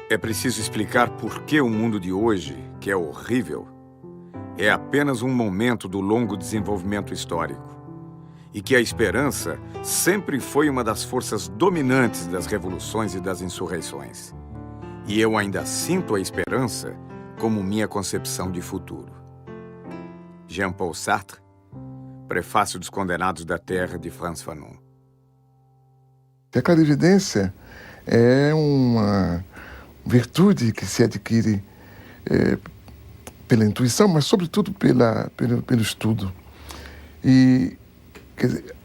É preciso explicar por que o mundo de hoje, que é horrível, é apenas um momento do longo desenvolvimento histórico. E que a esperança sempre foi uma das forças dominantes das revoluções e das insurreições. E eu ainda sinto a esperança como minha concepção de futuro. Jean-Paul Sartre, Prefácio dos Condenados da Terra, de Frantz Fanon. A clarividência é uma virtude que se adquire pela intuição, mas sobretudo pelo estudo. E quer dizer,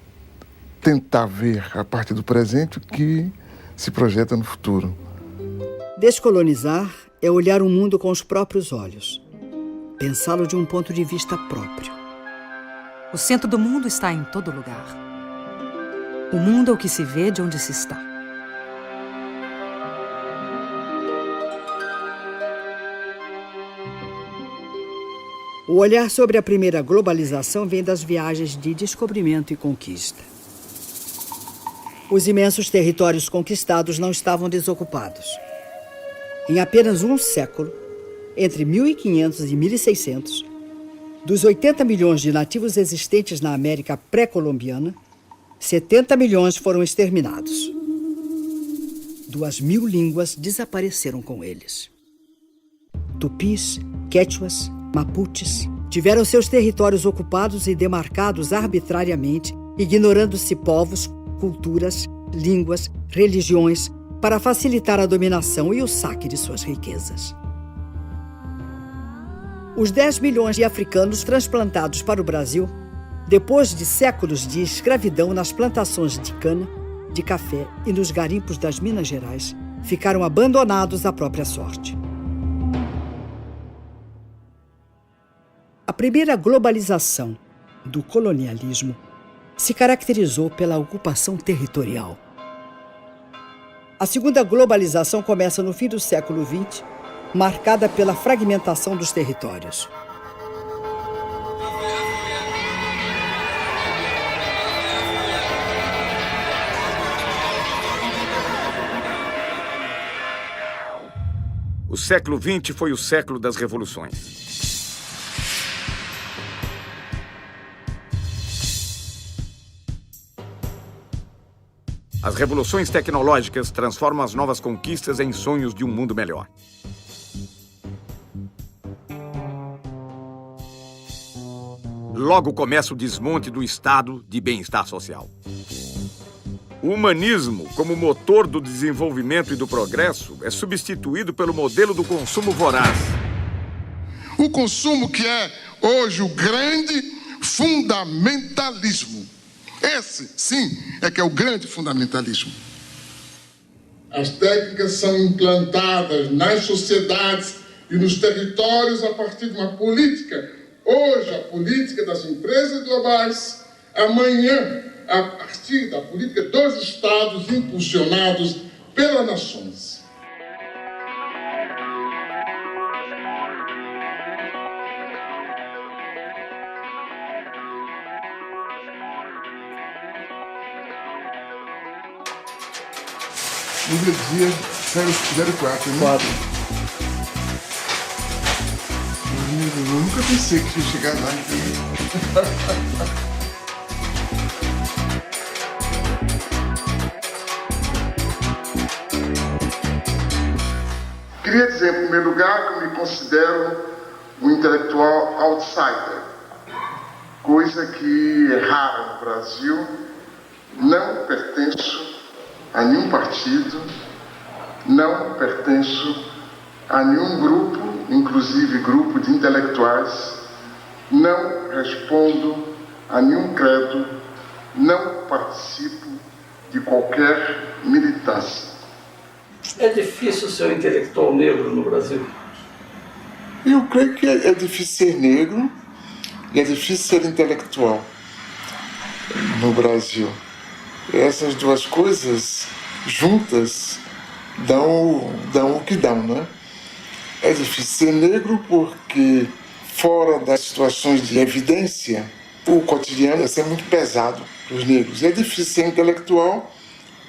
tentar ver a partir do presente o que se projeta no futuro. Descolonizar é olhar o mundo com os próprios olhos, pensá-lo de um ponto de vista próprio. O centro do mundo está em todo lugar. O mundo é o que se vê de onde se está. O olhar sobre a primeira globalização vem das viagens de descobrimento e conquista. Os imensos territórios conquistados não estavam desocupados. Em apenas um século, entre 1500 e 1600, dos 80 milhões de nativos existentes na América pré-colombiana, 70 milhões foram exterminados. 2.000 línguas desapareceram com eles. Tupis, quechuas, mapuches tiveram seus territórios ocupados e demarcados arbitrariamente, ignorando-se povos, culturas, línguas, religiões, para facilitar a dominação e o saque de suas riquezas. Os 10 milhões de africanos transplantados para o Brasil, depois de séculos de escravidão nas plantações de cana, de café e nos garimpos das Minas Gerais, ficaram abandonados à própria sorte. A primeira globalização do colonialismo se caracterizou pela ocupação territorial. A segunda globalização começa no fim do século XX, marcada pela fragmentação dos territórios. O século XX foi o século das revoluções. As revoluções tecnológicas transformam as novas conquistas em sonhos de um mundo melhor. Logo começa o desmonte do estado de bem-estar social. O humanismo, como motor do desenvolvimento e do progresso, é substituído pelo modelo do consumo voraz. O consumo que é hoje o grande fundamentalismo. Esse, sim, é que é o grande fundamentalismo. As técnicas são implantadas nas sociedades e nos territórios a partir de uma política. Hoje, a política das empresas globais. Amanhã, a partir da política dos Estados impulsionados pelas nações. No dia 04, né? 4. Eu nunca pensei que ia chegar lá. Queria dizer, em primeiro lugar, que eu me considero um intelectual outsider, coisa que é rara no Brasil. Não pertenço a nenhum partido, não pertenço a nenhum grupo, inclusive grupo de intelectuais, não respondo a nenhum credo, não participo de qualquer militância. É difícil ser um intelectual negro no Brasil? Eu creio que é difícil ser negro e é difícil ser intelectual no Brasil. Essas duas coisas juntas dão o que dão, né? É difícil ser negro porque, fora das situações de evidência, o cotidiano ia ser muito pesado para os negros. É difícil ser intelectual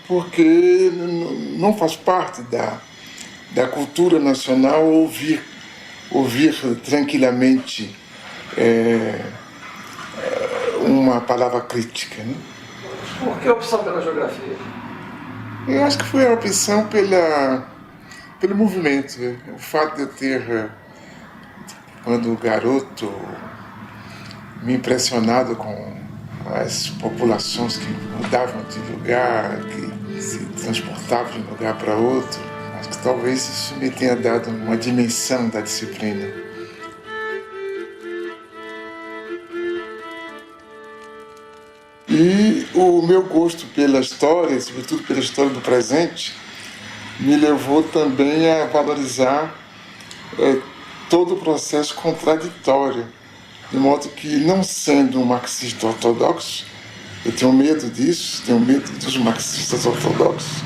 porque não faz parte da cultura nacional ouvir tranquilamente uma palavra crítica, né? Por que a opção pela geografia? Eu acho que foi a opção pelo movimento. O fato de eu ter, quando garoto, me impressionado com as populações que mudavam de lugar, que se transportavam de um lugar para outro. Acho que talvez isso me tenha dado uma dimensão da disciplina. E o meu gosto pela história, sobretudo pela história do presente, me levou também a valorizar todo o processo contraditório. De modo que, não sendo um marxista ortodoxo, eu tenho medo disso, tenho medo dos marxistas ortodoxos,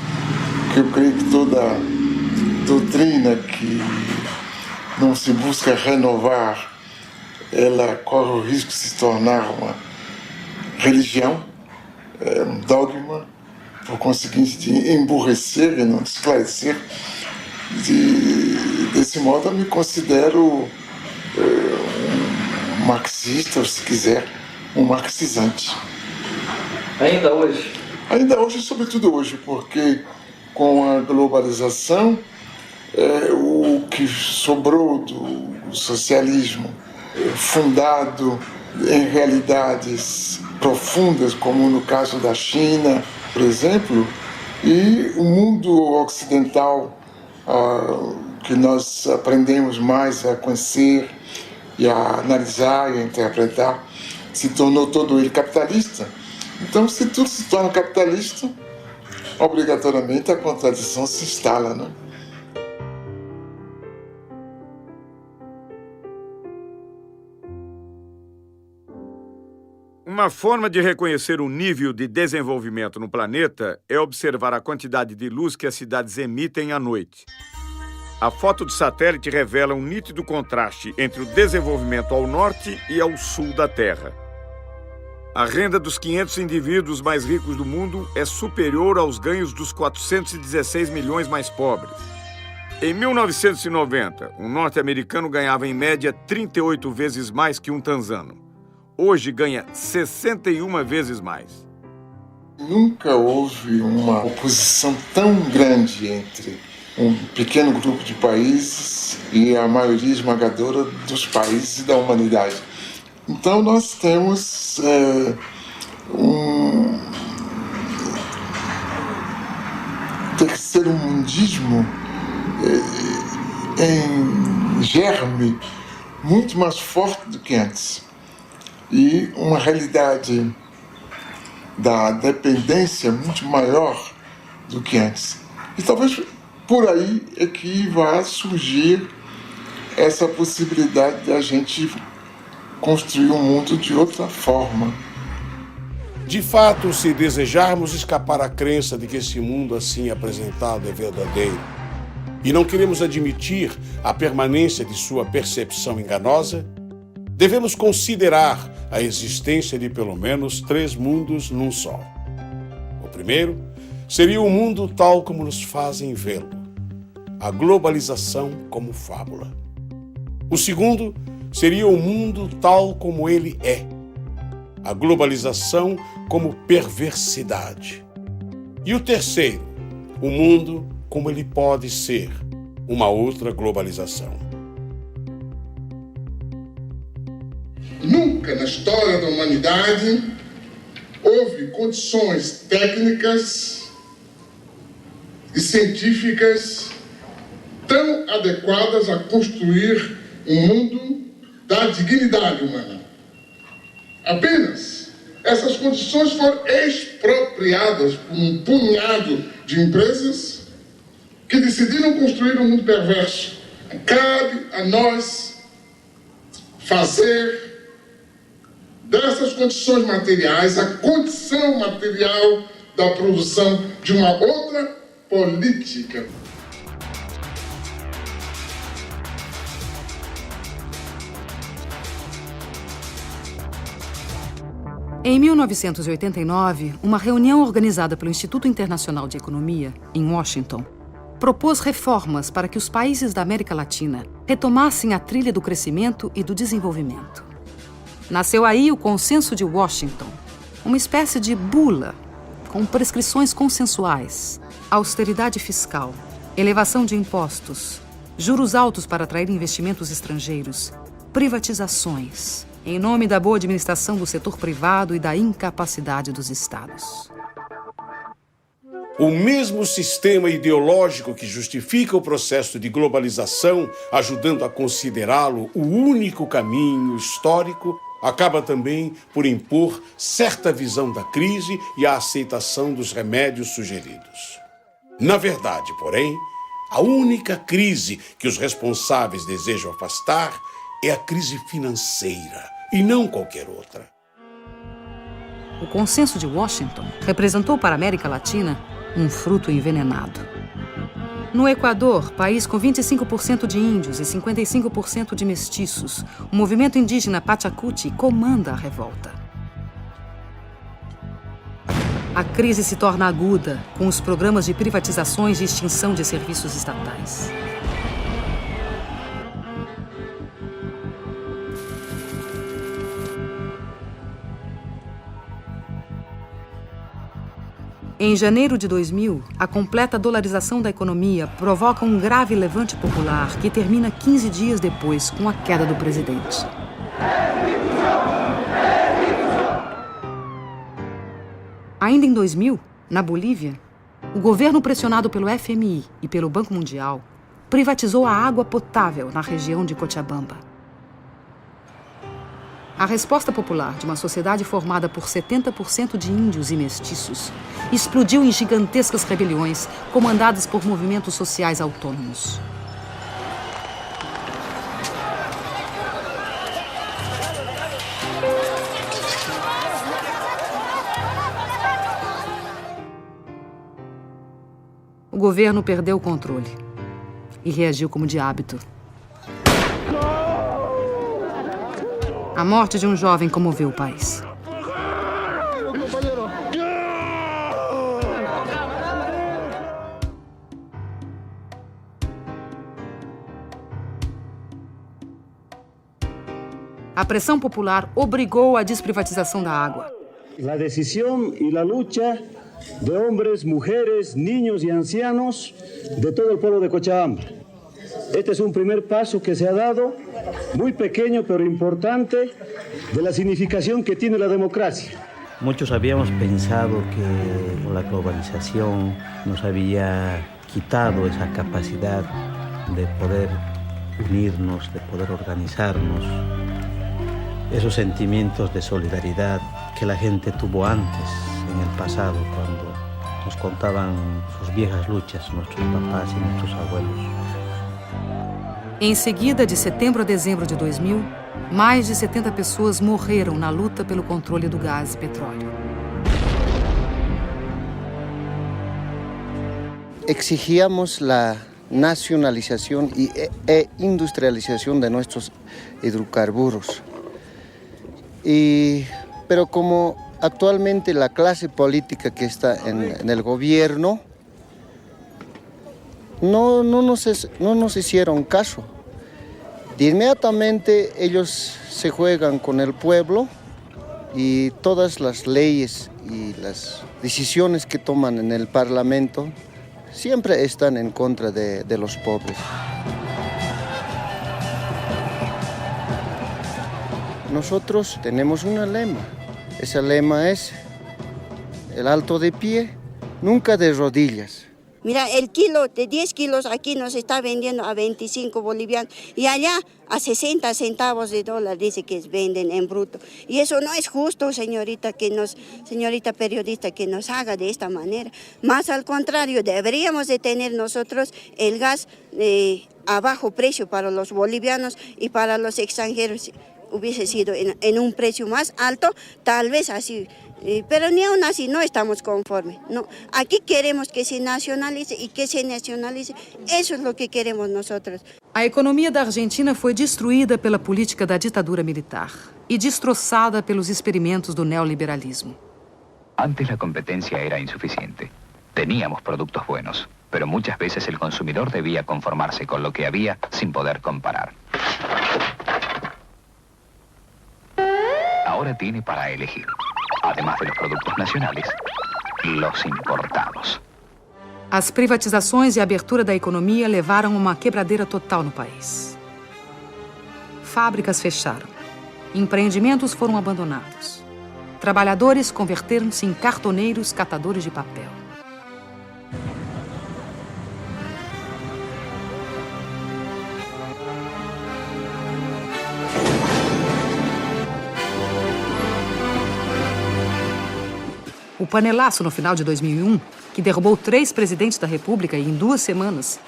porque eu creio que toda doutrina que não se busca renovar, ela corre o risco de se tornar uma religião, um dogma, por conseguinte de emburrecer e não de esclarecer. Desse modo eu me considero um marxista, ou se quiser, um marxizante. Ainda hoje? Ainda hoje, sobretudo hoje, porque com a globalização, o que sobrou do socialismo, fundado em realidades profundas, como no caso da China, por exemplo, e o mundo ocidental, que nós aprendemos mais a conhecer e a analisar e a interpretar, se tornou todo ele capitalista. Então, se tudo se torna capitalista, obrigatoriamente a contradição se instala, né? Uma forma de reconhecer o nível de desenvolvimento no planeta é observar a quantidade de luz que as cidades emitem à noite. A foto de satélite revela um nítido contraste entre o desenvolvimento ao norte e ao sul da Terra. A renda dos 500 indivíduos mais ricos do mundo é superior aos ganhos dos 416 milhões mais pobres. Em 1990, um norte-americano ganhava em média 38 vezes mais que um tanzano. Hoje ganha 61 vezes mais. Nunca houve uma oposição tão grande entre um pequeno grupo de países e a maioria esmagadora dos países da humanidade. Então nós temos um terceiro-mundismo em germe muito mais forte do que antes. E uma realidade da dependência muito maior do que antes. E talvez por aí é que vai surgir essa possibilidade de a gente construir um mundo de outra forma. De fato, se desejarmos escapar à crença de que esse mundo assim apresentado é verdadeiro, e não queremos admitir a permanência de sua percepção enganosa, devemos considerar a existência de pelo menos 3 mundos num só. O primeiro seria o mundo tal como nos fazem vê-lo, a globalização como fábula. O segundo seria o mundo tal como ele é, a globalização como perversidade. E o terceiro, o mundo como ele pode ser, uma outra globalização. Nunca na história da humanidade houve condições técnicas e científicas tão adequadas a construir um mundo da dignidade humana. Apenas essas condições foram expropriadas por um punhado de empresas que decidiram construir um mundo perverso. Cabe a nós fazer dessas condições materiais a condição material da produção de uma outra política. Em 1989, uma reunião organizada pelo Instituto Internacional de Economia, em Washington, propôs reformas para que os países da América Latina retomassem a trilha do crescimento e do desenvolvimento. Nasceu aí o Consenso de Washington, uma espécie de bula com prescrições consensuais, austeridade fiscal, elevação de impostos, juros altos para atrair investimentos estrangeiros, privatizações, em nome da boa administração do setor privado e da incapacidade dos estados. O mesmo sistema ideológico que justifica o processo de globalização, ajudando a considerá-lo o único caminho histórico, acaba também por impor certa visão da crise e a aceitação dos remédios sugeridos. Na verdade, porém, a única crise que os responsáveis desejam afastar é a crise financeira, e não qualquer outra. O Consenso de Washington representou para a América Latina um fruto envenenado. No Equador, país com 25% de índios e 55% de mestiços, o movimento indígena Pachacuti comanda a revolta. A crise se torna aguda com os programas de privatizações e extinção de serviços estatais. Em janeiro de 2000, a completa dolarização da economia provoca um grave levante popular que termina 15 dias depois com a queda do presidente. Ainda em 2000, na Bolívia, o governo pressionado pelo FMI e pelo Banco Mundial privatizou a água potável na região de Cochabamba. A resposta popular de uma sociedade formada por 70% de índios e mestiços explodiu em gigantescas rebeliões comandadas por movimentos sociais autônomos. O governo perdeu o controle e reagiu como de hábito. A morte de um jovem comoveu o país. A pressão popular obrigou a desprivatização da água. A decisão e a luta de homens, mulheres, niños e ancianos de todo o povo de Cochabamba. Este es un primer paso que se ha dado, muy pequeño pero importante, de la significación que tiene la democracia. Muchos habíamos pensado que la globalización nos había quitado esa capacidad de poder unirnos, de poder organizarnos, esos sentimientos de solidaridad que la gente tuvo antes, en el pasado, cuando nos contaban sus viejas luchas, nuestros papás y nuestros abuelos. Em seguida, de setembro a dezembro de 2000, mais de 70 pessoas morreram na luta pelo controle do gás e petróleo. Exigíamos la nacionalización e industrialización de nuestros hidrocarburos. Pero como actualmente la clase política que está en el gobierno no nos hicieron caso. De inmediatamente ellos se juegan con el pueblo y todas las leyes y las decisiones que toman en el Parlamento siempre están en contra de los pobres. Nosotros tenemos un lema. Ese lema es el alto de pie, nunca de rodillas. Mira, el kilo de 10 kilos aquí nos está vendiendo a 25 bolivianos y allá a 60 centavos de dólar dice que venden en bruto. Y eso no es justo, señorita periodista, que nos haga de esta manera. Más al contrario, deberíamos de tener nosotros el gas a bajo precio para los bolivianos y para los extranjeros. Hubiese sido en un precio más alto, tal vez así. Pero ni aún así no estamos conformes. No. Aquí queremos que se nacionalice y que se nacionalice. Eso es lo que queremos nosotros. A economia da Argentina foi destruída pela política da ditadura militar e destroçada pelos experimentos do neoliberalismo. Antes la competencia era insuficiente. Teníamos productos buenos, pero muchas veces el consumidor debía conformarse con lo que había sin poder comparar. Ahora tiene para elegir, además de los productos nacionales, los importados. As privatizações e a abertura da economia levaram a uma quebradeira total no país. Fábricas fecharam. Empreendimentos foram abandonados. Trabalhadores converteram-se em cartoneiros catadores de papel. O panelaço no final de 2001, que derrubou 3 presidentes da República em 2 semanas,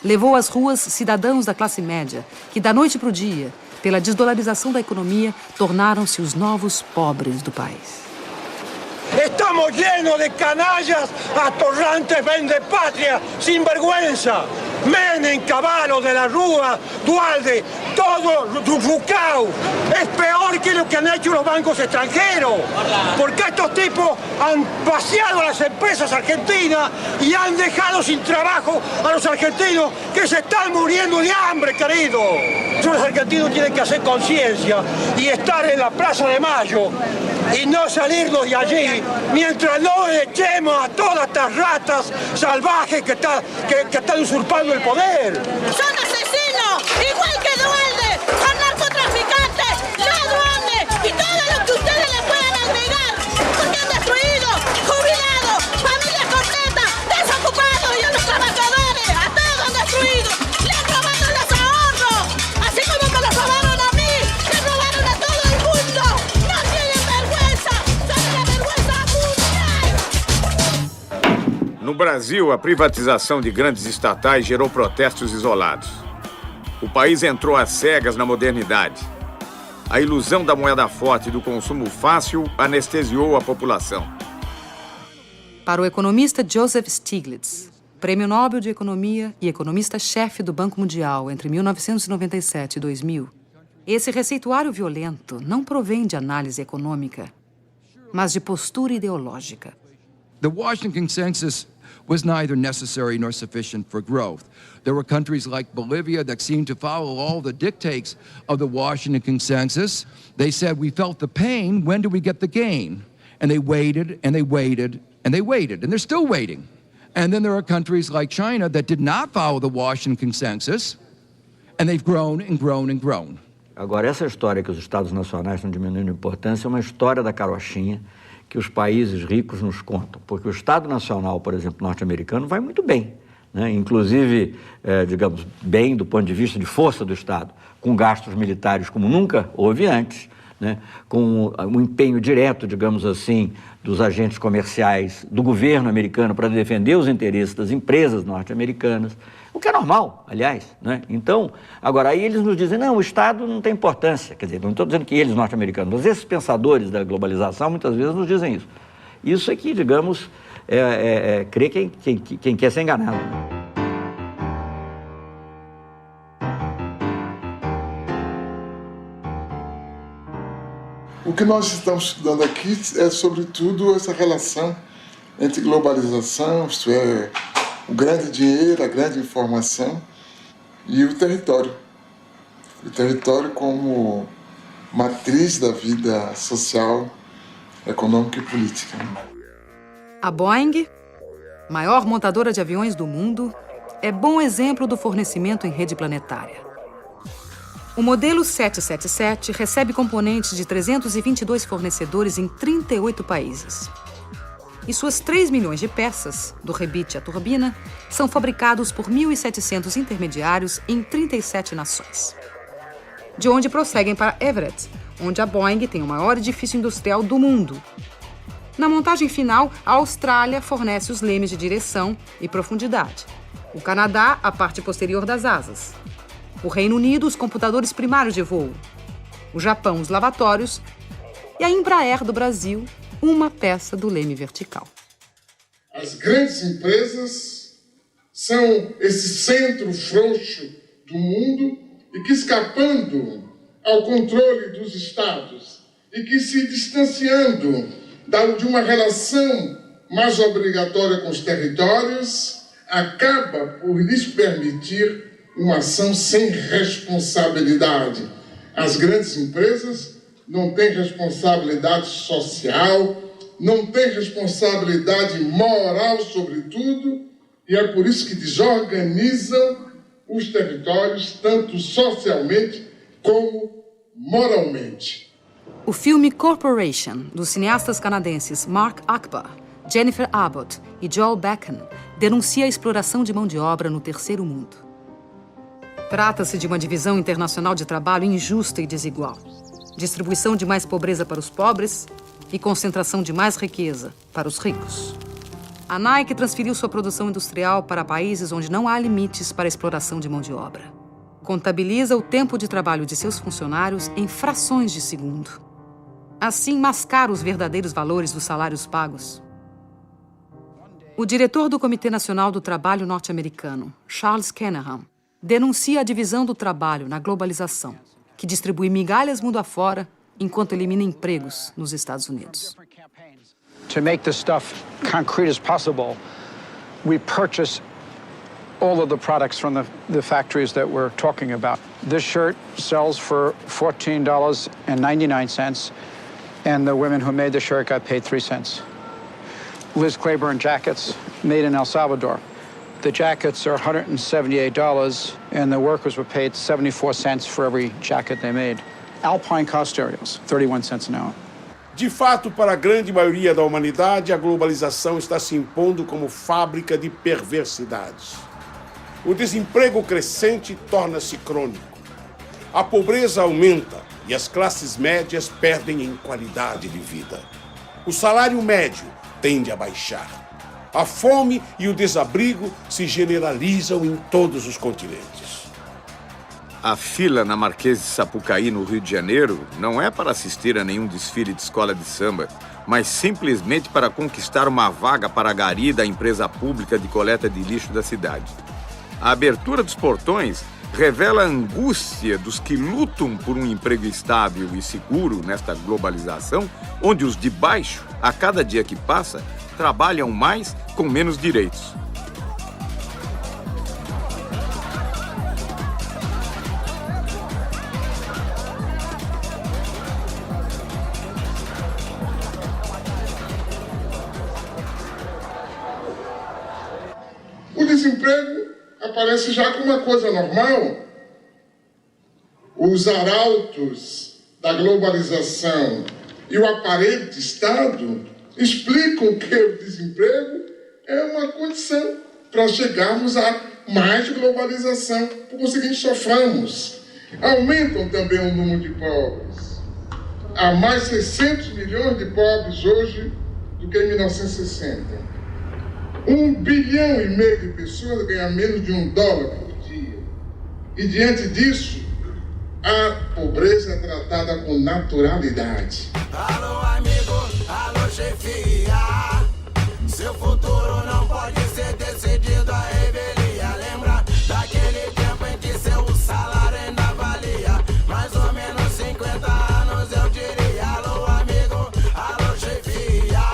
levou às ruas cidadãos da classe média, que da noite para o dia, pela desdolarização da economia, tornaram-se os novos pobres do país. Estamos llenos de canallas, atorrantes, vendepatria, sinvergüenza. Menem, Cavallo, de la Rúa, Dualde, todo Rucao. Es peor que lo que han hecho los bancos extranjeros. Porque estos tipos han vaciado las empresas argentinas y han dejado sin trabajo a los argentinos que se están muriendo de hambre, querido. Los argentinos tienen que hacer conciencia y estar en la Plaza de Mayo y no salirnos de allí mientras no echemos a todas estas ratas salvajes que están usurpando el poder. Son asesinos, igual que Dualde, son narcotraficantes, ladrones y todo lo que ustedes le puedan agregar, porque han destruido jubilados, familias completas, desocupados y a los trabajadores, a todos han destruido, le han robado los ahorros, así como me los robaron a mí, le robaron a todo el mundo, no tienen vergüenza, son una vergüenza mundial. No Brasil, a privatização de grandes estatais gerou protestos isolados. O país entrou às cegas na modernidade. A ilusão da moeda forte e do consumo fácil anestesiou a população. Para o economista Joseph Stiglitz, Prêmio Nobel de Economia e economista-chefe do Banco Mundial entre 1997 e 2000, esse receituário violento não provém de análise econômica, mas de postura ideológica. The Washington Consensus was neither necessary nor sufficient for growth. There were countries like Bolivia that seemed to follow all the dictates of the Washington Consensus. They said, we felt the pain, when do we get the gain? And they waited, and they waited, and they waited, and they're still waiting. And then there are countries like China that did not follow the Washington Consensus, and they've grown and grown and grown. Agora, essa história que os Estados Nacionais estão diminuindo a importância é uma história da carochinha que os países ricos nos contam, porque o Estado Nacional, por exemplo, norte-americano, vai muito bem, né? Inclusive, digamos, bem do ponto de vista de força do Estado, com gastos militares como nunca houve antes, né? Com um empenho direto, digamos assim, dos agentes comerciais do governo americano para defender os interesses das empresas norte-americanas, o que é normal, aliás, né? Então, agora, aí eles nos dizem, não, o Estado não tem importância. Quer dizer, não estou dizendo que eles, norte-americanos, mas esses pensadores da globalização, muitas vezes nos dizem isso. Isso é que, digamos, crê quem quer ser enganado. O que nós estamos estudando aqui é, sobretudo, essa relação entre globalização, isto é, o grande dinheiro, a grande informação e o território. O território como matriz da vida social, econômica e política. A Boeing, maior montadora de aviões do mundo, é bom exemplo do fornecimento em rede planetária. O modelo 777 recebe componentes de 322 fornecedores em 38 países. E suas 3 milhões de peças, do rebite à turbina, são fabricados por 1.700 intermediários em 37 nações. De onde prosseguem para Everett, onde a Boeing tem o maior edifício industrial do mundo. Na montagem final, a Austrália fornece os lemes de direção e profundidade. O Canadá, a parte posterior das asas. O Reino Unido, os computadores primários de voo. O Japão, os lavatórios. E a Embraer do Brasil, uma peça do leme vertical. As grandes empresas são esse centro frouxo do mundo e que, escapando ao controle dos estados e que se distanciando de uma relação mais obrigatória com os territórios, acaba por lhes permitir uma ação sem responsabilidade. As grandes empresas não têm responsabilidade social, não têm responsabilidade moral, sobretudo, e é por isso que desorganizam os territórios, tanto socialmente como moralmente. O filme Corporation, dos cineastas canadenses Mark Akbar, Jennifer Abbott e Joel Beckham, denuncia a exploração de mão de obra no terceiro mundo. Trata-se de uma divisão internacional de trabalho injusta e desigual. Distribuição de mais pobreza para os pobres e concentração de mais riqueza para os ricos. A Nike transferiu sua produção industrial para países onde não há limites para a exploração de mão de obra. Contabiliza o tempo de trabalho de seus funcionários em frações de segundo. Assim, mascara os verdadeiros valores dos salários pagos. O diretor do Comitê Nacional do Trabalho norte-americano, Charles Kenahan, denuncia a divisão do trabalho na globalização, que distribui migalhas mundo afora enquanto elimina empregos nos Estados Unidos. To make this stuff concrete as possible, we purchase all of the products from the factories that we're talking about. This shirt sells for $14.99, and the women who made the shirt got paid 3 cents. Liz Claiborne jackets made in El Salvador. The jackets are $178, and the workers were paid 74 cents for every jacket they made. Alpine car stereos, 31 cents an hour. De fato, para a grande maioria da humanidade, a globalização está se impondo como fábrica de perversidades. O desemprego crescente torna-se crônico. A pobreza aumenta e as classes médias perdem em qualidade de vida. O salário médio tende a baixar. A fome e o desabrigo se generalizam em todos os continentes. A fila na Marquês de Sapucaí, no Rio de Janeiro, não é para assistir a nenhum desfile de escola de samba, mas simplesmente para conquistar uma vaga para a gari da empresa pública de coleta de lixo da cidade. A abertura dos portões revela a angústia dos que lutam por um emprego estável e seguro nesta globalização, onde os de baixo, a cada dia que passa, trabalham mais com menos direitos. O desemprego aparece já como uma coisa normal. Os arautos da globalização e o aparelho de Estado explicam que o desemprego é uma condição para chegarmos a mais globalização. Por conseguinte, sofremos. Aumentam também o número de pobres. Há mais 600 milhões de pobres hoje do que em 1960. 1,5 bilhão de pessoas ganham menos de $1 por dia. E diante disso, a pobreza é tratada com naturalidade. Alô, amigo, alô, chefia. Seu futuro não pode ser decidido à revelia. Lembra daquele tempo em que seu salário ainda valia mais ou menos 50 anos, eu diria. Alô, amigo, alô, chefia.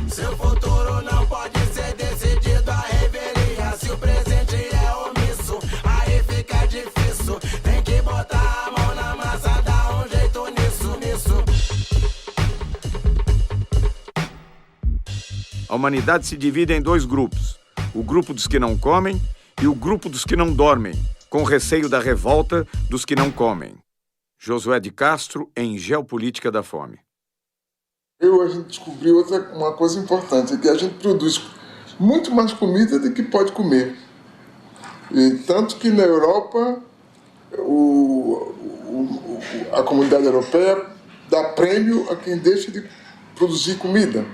Seu futuro não pode ser decidido à revelia. Se o presente é omisso, aí fica difícil. Tem que botar a mão na massa, dar um jeito nisso. A humanidade se divide em 2 grupos. O grupo dos que não comem e o grupo dos que não dormem, com receio da revolta dos que não comem. Josué de Castro, em Geopolítica da Fome. A gente descobriu uma coisa importante, que a gente produz muito mais comida do que pode comer. E tanto que na Europa, a comunidade europeia dá prêmio a quem deixa de produzir comida.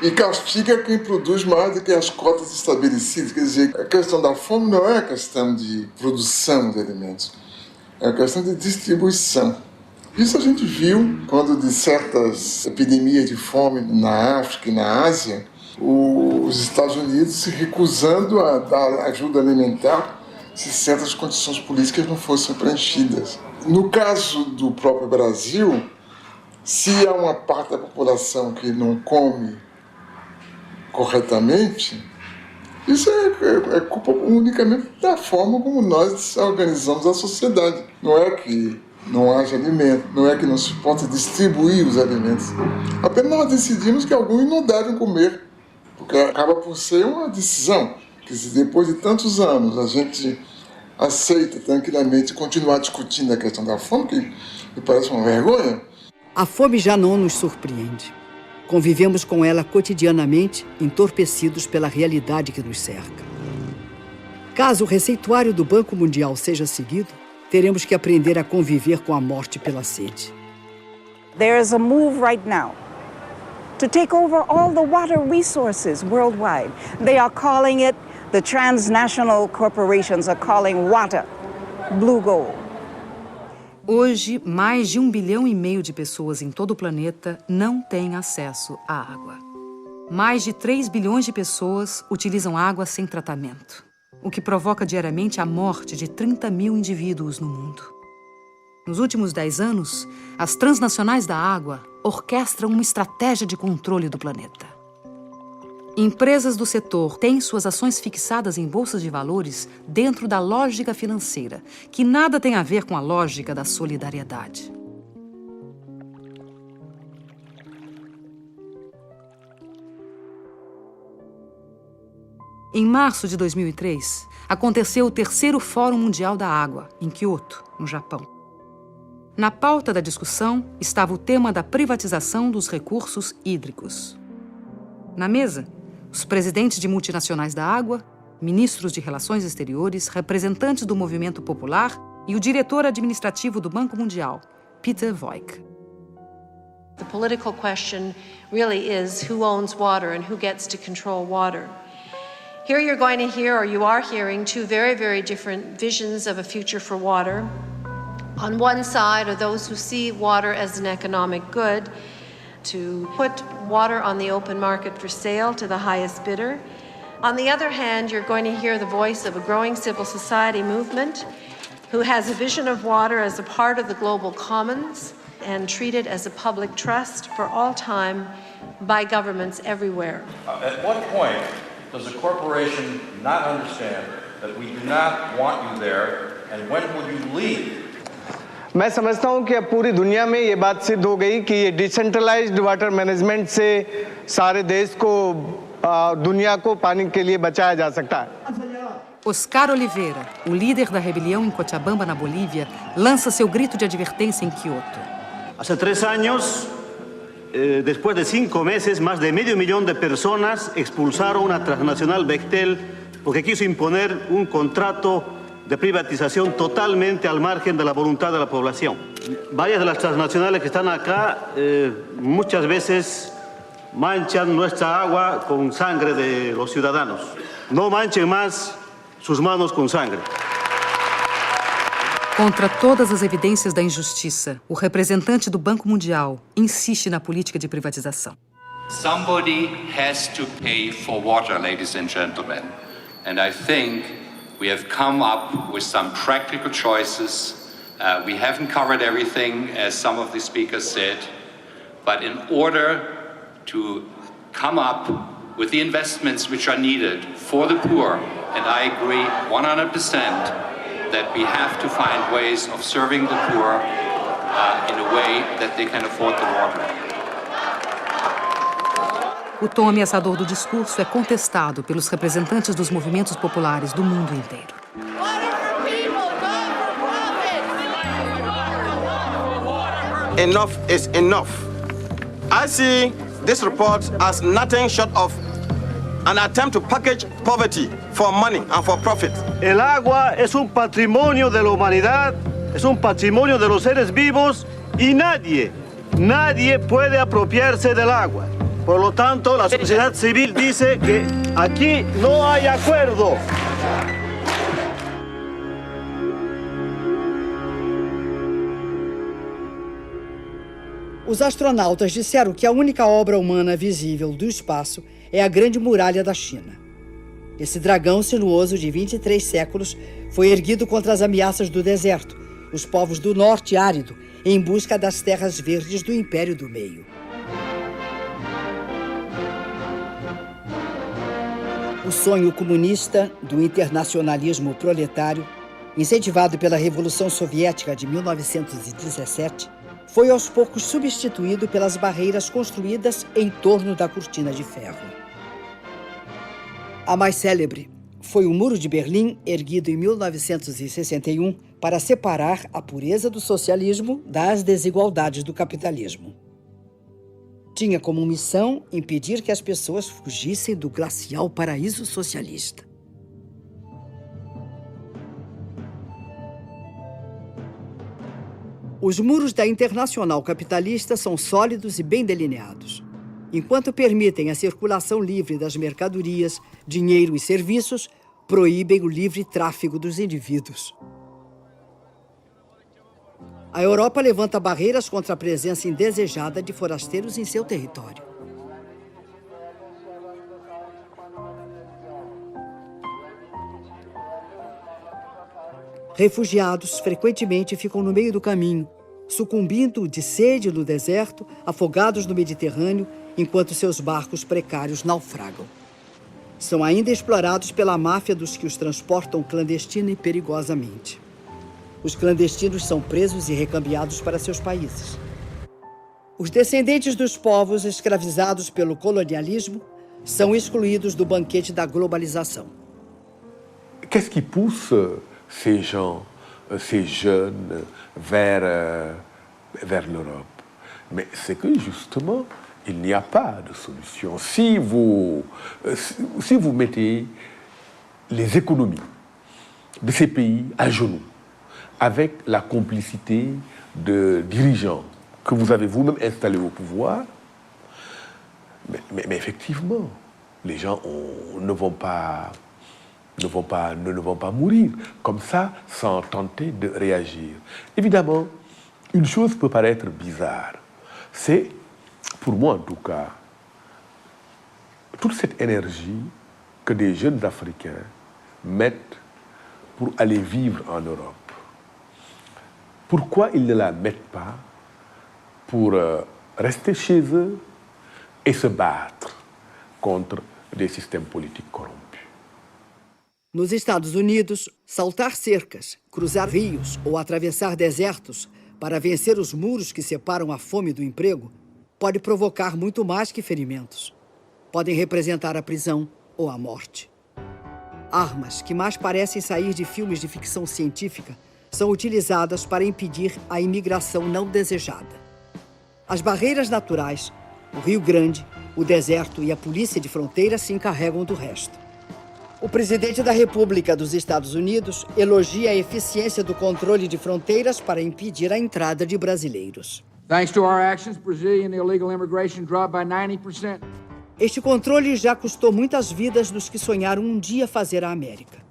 E castiga quem produz mais do que as cotas estabelecidas. Quer dizer, a questão da fome não é a questão de produção de alimentos, é a questão de distribuição. Isso a gente viu quando de certas epidemias de fome na África e na Ásia, os Estados Unidos se recusando a dar ajuda alimentar se certas condições políticas não fossem preenchidas. No caso do próprio Brasil, se há uma parte da população que não come corretamente, Isso é culpa unicamente da forma como nós organizamos a sociedade. Não é que não haja alimento, não é que não se possa distribuir os alimentos. Apenas nós decidimos que alguns não devem comer, porque acaba por ser uma decisão que, se depois de tantos anos a gente aceita tranquilamente continuar discutindo a questão da fome, que me parece uma vergonha. A fome já não nos surpreende. Convivemos com ela cotidianamente, entorpecidos pela realidade que nos cerca. Caso o receituário do Banco Mundial seja seguido, teremos que aprender a conviver com a morte pela sede. There is a move right now to take over all the water resources worldwide. They are calling it, the transnational corporations are calling water blue gold. Hoje, mais de 1,5 bilhão de pessoas em todo o planeta não têm acesso à água. Mais de 3 bilhões de pessoas utilizam água sem tratamento, o que provoca diariamente a morte de 30 mil indivíduos no mundo. Nos últimos 10 anos, as transnacionais da água orquestram uma estratégia de controle do planeta. Empresas do setor têm suas ações fixadas em bolsas de valores dentro da lógica financeira, que nada tem a ver com a lógica da solidariedade. Em março de 2003, aconteceu o 3º Fórum Mundial da Água, em Kyoto, no Japão. Na pauta da discussão estava o tema da privatização dos recursos hídricos. Na mesa, os presidentes de multinacionais da água, ministros de relações exteriores, representantes do movimento popular e o diretor administrativo do Banco Mundial, Peter Voigt. The political question really is who owns water and who gets to control water. Here you're going to hear, or you are hearing, two very, very different visions of a future for water. On one side are those who see water as an economic good, to put water on the open market for sale to the highest bidder. On the other hand, you're going to hear the voice of a growing civil society movement who has a vision of water as a part of the global commons and treated as a public trust for all time by governments everywhere. At what point does a corporation not understand that we do not want you there, and when will you leave? मैं समझता हूं कि अब पूरी दुनिया में ये बात सिद्ध हो गई कि ये डिसेंट्रलाइज्ड वाटर मैनेजमेंट से सारे देश को दुनिया को पानी के लिए बचाया जा सकता है। Oscar Oliveira, o líder da rebelião em Cochabamba, na Bolívia, lança seu grito de advertência em Kyoto. Hace 3 años, después de 5 meses, más de medio millón de personas expulsaron a transnacional Bechtel porque quiso imponer un contrato de privatización totalmente al margen de la voluntad de la población. Varias de las transnacionales que están acá muchas veces manchan nuestra agua con sangre de los ciudadanos. No manchen más sus manos com sangre. Contra todas as evidências da injustiça, o representante do Banco Mundial insiste na política de privatização. Somebody has to pay for water, ladies and gentlemen. And I think we have come up with some practical choices. We haven't covered everything, as some of the speakers said. But in order to come up with the investments which are needed for the poor, and I agree 100% that we have to find ways of serving the poor in a way that they can afford the water. O tom ameaçador do discurso é contestado pelos representantes dos movimentos populares do mundo inteiro. Enough is enough. I see this report as nothing short of an attempt to package poverty for money and for profit. El agua es un patrimonio de la humanidad, es un patrimonio de los seres vivos y nadie puede apropiarse del agua. Por lo tanto, la sociedad civil dice que aquí no hay acuerdo. Os astronautas disseram que a única obra humana visível do espaço é a Grande Muralha da China. Esse dragão sinuoso de 23 séculos foi erguido contra as ameaças do deserto, os povos do norte árido, em busca das terras verdes do Império do Meio. O sonho comunista do internacionalismo proletário, incentivado pela Revolução Soviética de 1917, foi aos poucos substituído pelas barreiras construídas em torno da cortina de ferro. A mais célebre foi o Muro de Berlim, erguido em 1961 para separar a pureza do socialismo das desigualdades do capitalismo. Tinha como missão impedir que as pessoas fugissem do glacial paraíso socialista. Os muros da Internacional Capitalista são sólidos e bem delineados. Enquanto permitem a circulação livre das mercadorias, dinheiro e serviços, proíbem o livre tráfego dos indivíduos. A Europa levanta barreiras contra a presença indesejada de forasteiros em seu território. Refugiados frequentemente ficam no meio do caminho, sucumbindo de sede no deserto, afogados no Mediterrâneo, enquanto seus barcos precários naufragam. São ainda explorados pela máfia dos que os transportam clandestina e perigosamente. Os clandestinos são presos e recambiados para seus países. Os descendentes dos povos escravizados pelo colonialismo são excluídos do banquete da globalização. Qu'est-ce qui pousse ces gens, ces jeunes, vers l'Europe? Mais c'est que justement, il n'y a pas de solution. Si vous mettez les économies de ces pays à genoux, avec la complicité de dirigeants que vous avez vous-même installés au pouvoir, mais effectivement, les gens ne vont pas mourir comme ça sans tenter de réagir. Évidemment, une chose peut paraître bizarre. C'est, pour moi en tout cas, toute cette énergie que des jeunes Africains mettent pour aller vivre en Europe. Pourquoi ils ne la mettent pas pour rester chez eux et se battre contre des systèmes politiques corrompus? Nos Estados Unidos, saltar cercas, cruzar rios ou atravessar desertos para vencer os muros que separam a fome do emprego pode provocar muito mais que ferimentos. Podem representar a prisão ou a morte. Armas que mais parecem sair de filmes de ficção científica são utilizadas para impedir a imigração não desejada. As barreiras naturais, o Rio Grande, o deserto e a polícia de fronteira se encarregam do resto. O presidente da República dos Estados Unidos elogia a eficiência do controle de fronteiras para impedir a entrada de brasileiros. Thanks to our actions, Brazilian illegal immigration dropped by 90%. Este controle já custou muitas vidas dos que sonharam um dia fazer a América.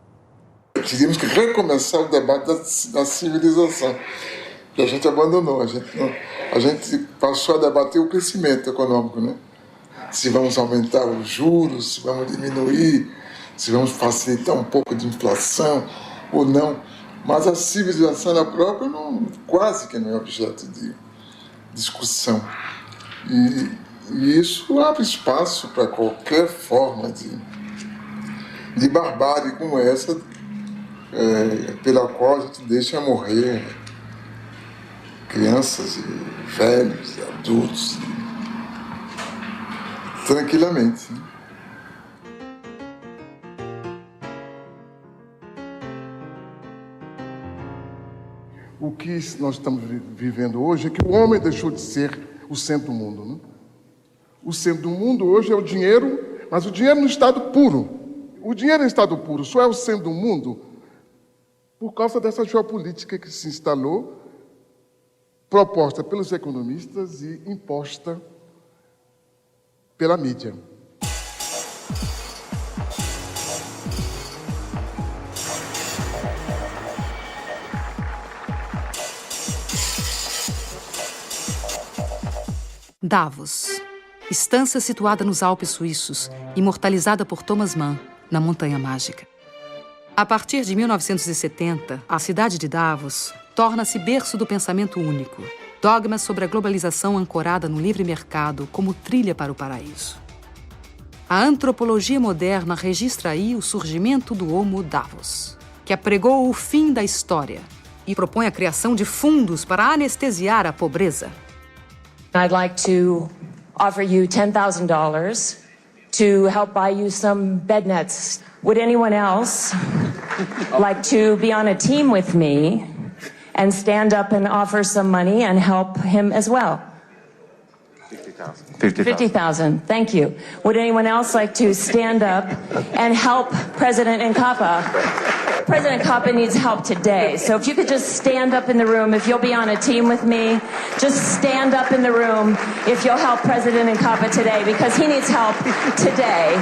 Teríamos que recomeçar o debate da civilização, que a gente abandonou. A gente passou a debater o crescimento econômico, né? Se vamos aumentar os juros, se vamos diminuir, se vamos facilitar um pouco de inflação ou não. Mas a civilização na própria quase que não é objeto de discussão. E isso abre espaço para qualquer forma de barbárie como essa, pela qual a gente deixa morrer crianças e velhos e adultos tranquilamente. O que nós estamos vivendo hoje é que o homem deixou de ser o centro do mundo, né? O centro do mundo hoje é o dinheiro, mas o dinheiro no estado puro. O dinheiro em estado puro só é o centro do mundo por causa dessa geopolítica que se instalou, proposta pelos economistas e imposta pela mídia. Davos, estância situada nos Alpes suíços, imortalizada por Thomas Mann, na Montanha Mágica. A partir de 1970, a cidade de Davos torna-se berço do pensamento único, dogma sobre a globalização ancorada no livre mercado como trilha para o paraíso. A antropologia moderna registra aí o surgimento do Homo Davos, que apregou o fim da história e propõe a criação de fundos para anestesiar a pobreza. I'd like to offer you $10,000 to help buy you some bed nets. Would anyone else like to be on a team with me and stand up and offer some money and help him as well? 50,000. Thank you. Would anyone else like to stand up and help President Nkapa? President Nkapa needs help today. So if you could just stand up in the room, if you'll be on a team with me, just stand up in the room if you'll help President Nkapa today, because he needs help today.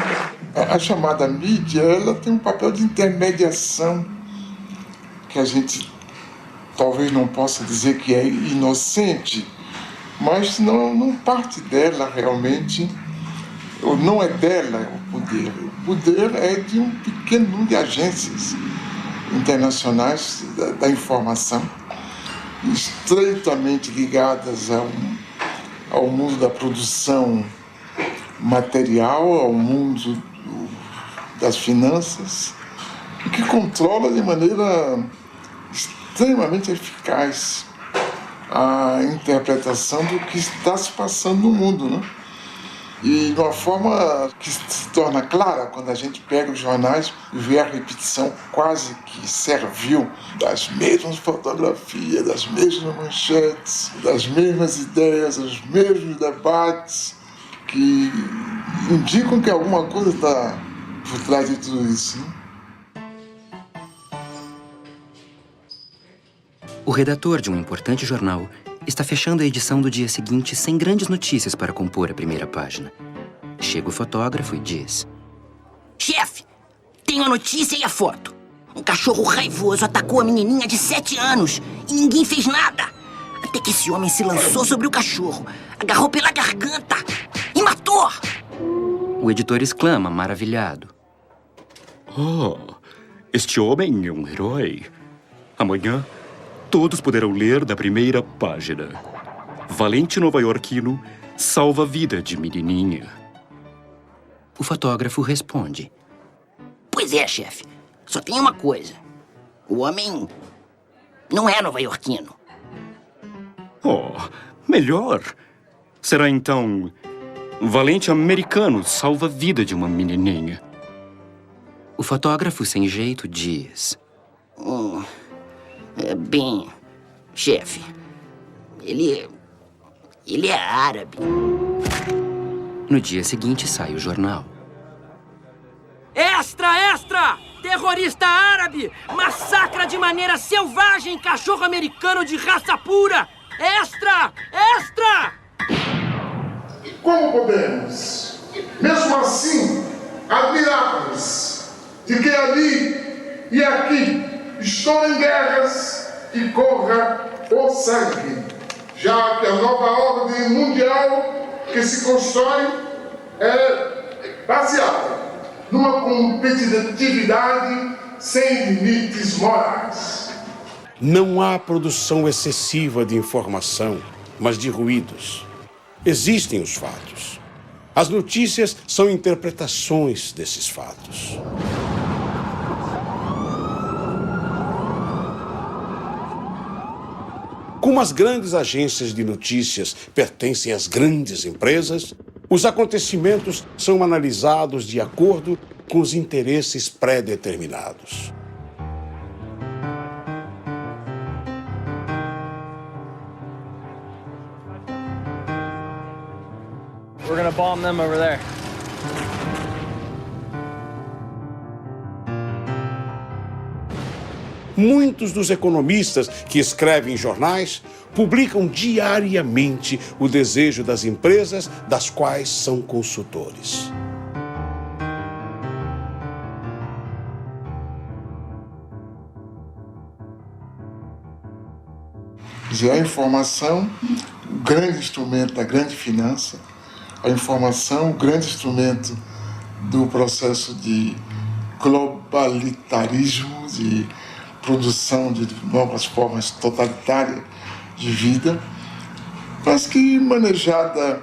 A chamada mídia, ela tem um papel de intermediação que a gente talvez não possa dizer que é inocente, mas não parte dela realmente, ou não é dela o poder. O poder é de um pequeno número de agências internacionais da informação, estreitamente ligadas ao mundo da produção material, ao mundo das finanças, e que controla de maneira extremamente eficaz a interpretação do que está se passando no mundo, né? E de uma forma que se torna clara quando a gente pega os jornais e vê a repetição quase que servil das mesmas fotografias, das mesmas manchetes, das mesmas ideias, dos mesmos debates, que indicam que alguma coisa está por trás de tudo isso, né? O redator de um importante jornal está fechando a edição do dia seguinte sem grandes notícias para compor a primeira página. Chega o fotógrafo e diz: Chefe, tenho a notícia e a foto. Um cachorro raivoso atacou a menininha de 7 anos e ninguém fez nada. Até que esse homem se lançou sobre o cachorro, agarrou pela garganta e matou. O editor exclama, maravilhado: Oh, este homem é um herói. Amanhã, todos poderão ler da primeira página. Valente nova-iorquino salva a vida de menininha. O fotógrafo responde: Pois é, chefe. Só tem uma coisa. O homem não é nova-iorquino. Oh, melhor. Será então... Valente americano salva a vida de uma menininha. O fotógrafo sem jeito diz: Bem, chefe, ele é árabe. No dia seguinte sai o jornal. Extra, extra! Terrorista árabe massacra de maneira selvagem cachorro americano de raça pura! Extra, extra! Como podemos, mesmo assim, admirar-nos de que ali e aqui estourem guerras e corra o sangue, já que a nova ordem mundial que se constrói é baseada numa competitividade sem limites morais. Não há produção excessiva de informação, mas de ruídos. Existem os fatos. As notícias são interpretações desses fatos. Como as grandes agências de notícias pertencem às grandes empresas, os acontecimentos são analisados de acordo com os interesses pré-determinados. We're gonna bomb them over there. Muitos dos economistas que escrevem em jornais publicam diariamente o desejo das empresas das quais são consultores. A informação, o grande instrumento da grande finança, a informação, o grande instrumento do processo de globalitarismo, de produção de novas formas totalitárias de vida, mas que manejada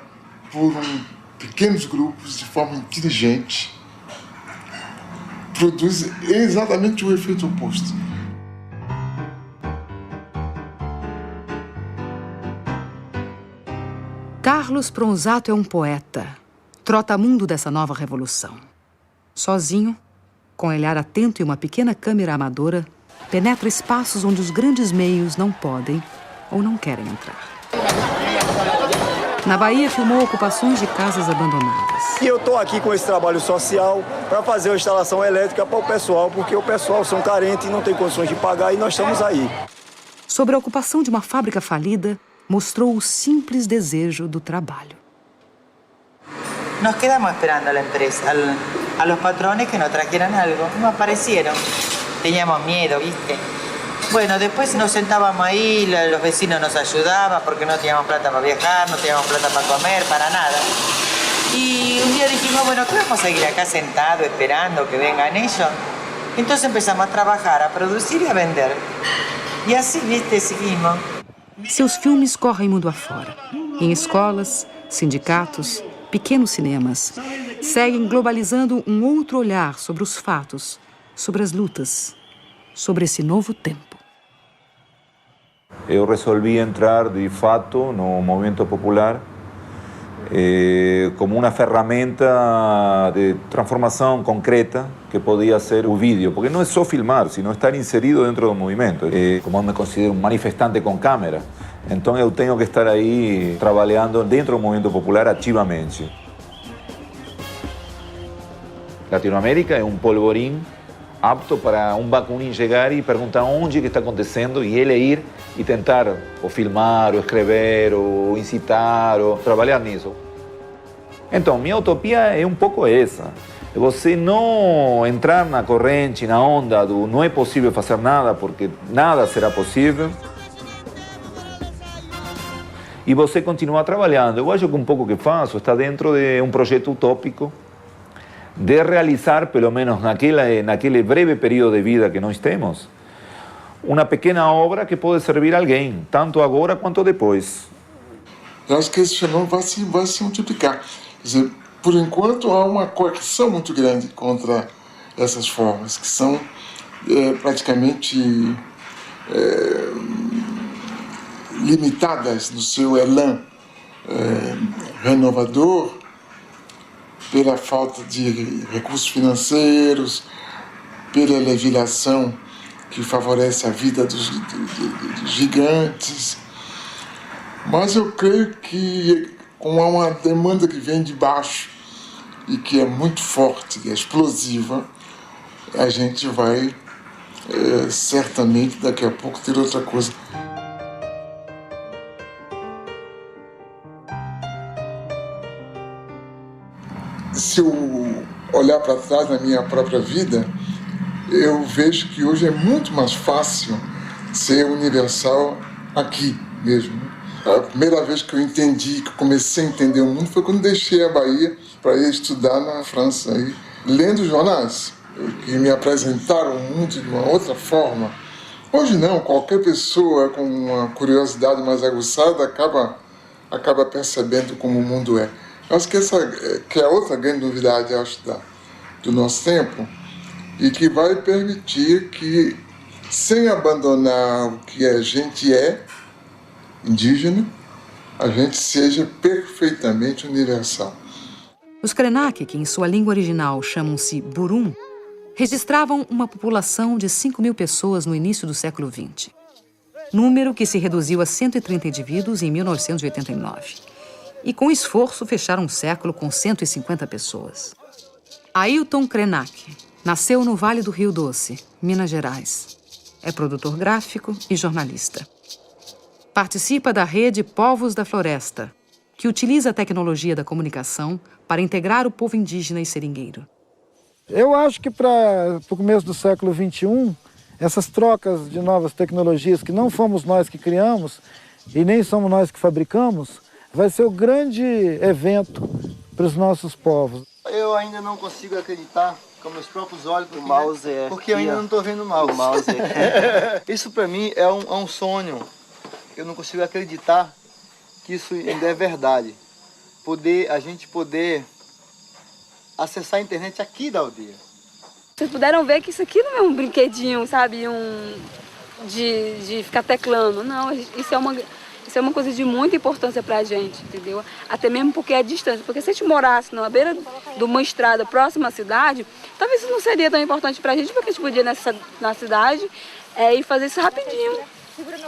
por um pequenos grupos de forma inteligente, produz exatamente o efeito oposto. Carlos Pronzato é um poeta, trotamundo dessa nova revolução. Sozinho, com olhar atento e uma pequena câmera amadora, penetra espaços onde os grandes meios não podem ou não querem entrar. Na Bahia, filmou ocupações de casas abandonadas. E eu estou aqui com esse trabalho social para fazer uma instalação elétrica para o pessoal, porque o pessoal são carentes e não tem condições de pagar, e nós estamos aí. Sobre a ocupação de uma fábrica falida, mostrou o simples desejo do trabalho. Nos quedamos esperando a la empresa, a los patrones que nos trajeran algo. No aparecieron. Teníamos miedo, ¿viste? Bueno, después nos sentábamos ahí, los vecinos nos ayudaban porque no teníamos plata para viajar, no teníamos plata para comer, para nada. Y un día dijimos, bueno, ¿qué vamos a seguir acá sentados esperando que vengan ellos? Entonces empezamos a trabajar, a producir y a vender. Y así, ¿viste? Seguimos. Seus filmes correm mundo afora. Em escolas, sindicatos, pequenos cinemas, seguem globalizando um outro olhar sobre os fatos, sobre as lutas, sobre esse novo tempo. Eu resolvi entrar de fato no movimento popular como uma ferramenta de transformação concreta que podia ser o vídeo, porque não é só filmar, sino estar inserido dentro do movimento. Como eu me considero um manifestante com câmera, então eu tenho que estar aí trabalhando dentro do movimento popular ativamente. Latinoamérica é um polvorim apto para um Bakunin chegar e perguntar onde que está acontecendo e ele ir e tentar ou filmar, ou escrever, ou incitar, ou trabalhar nisso. Então, minha utopia é um pouco essa. É você não entrar na corrente, na onda do não é possível fazer nada, porque nada será possível. E você continuar trabalhando. Eu acho que um pouco que faço está dentro de um projeto utópico, de realizar, pelo menos naquele breve período de vida que nós temos, uma pequena obra que pode servir a alguém, tanto agora quanto depois. Eu acho que esse fenômeno vai se multiplicar. Quer dizer, por enquanto, há uma coerção muito grande contra essas formas, que são praticamente limitadas no seu elan renovador, pela falta de recursos financeiros, pela legislação que favorece a vida dos gigantes. Mas eu creio que, como há uma demanda que vem de baixo e que é muito forte, é explosiva, a gente vai certamente daqui a pouco ter outra coisa. Se eu olhar para trás na minha própria vida, eu vejo que hoje é muito mais fácil ser universal aqui mesmo. A primeira vez que eu entendi, que eu comecei a entender o mundo, foi quando deixei a Bahia para ir estudar na França, aí, lendo jornais, que me apresentaram o mundo de uma outra forma. Hoje não, qualquer pessoa com uma curiosidade mais aguçada acaba percebendo como o mundo é. Acho que essa que é a outra grande novidade, acho, do nosso tempo, e que vai permitir que, sem abandonar o que a gente é, indígena, a gente seja perfeitamente universal. Os Krenak, que em sua língua original chamam-se Burum, registravam uma população de 5.000 pessoas no início do século XX. Número que se reduziu a 130 indivíduos em 1989. E com esforço fecharam um século com 150 pessoas. Ailton Krenak nasceu no Vale do Rio Doce, Minas Gerais. É produtor gráfico e jornalista. Participa da rede Povos da Floresta, que utiliza a tecnologia da comunicação para integrar o povo indígena e seringueiro. Eu acho que para o começo do século XXI, essas trocas de novas tecnologias que não fomos nós que criamos e nem somos nós que fabricamos, vai ser o grande evento para os nossos povos. Eu ainda não consigo acreditar com meus próprios olhos, porque eu ainda não estou vendo o mouse. Isso para mim é um sonho. Eu não consigo acreditar que isso ainda é verdade. a gente poder acessar a internet aqui da aldeia. Vocês puderam ver que isso aqui não é um brinquedinho, sabe, de ficar teclando. Não, isso é uma coisa de muita importância pra gente, entendeu? Até mesmo porque é a distância. Porque se a gente morasse na beira de uma estrada próxima à cidade, talvez isso não seria tão importante pra gente, porque a gente podia ir na cidade e fazer isso rapidinho.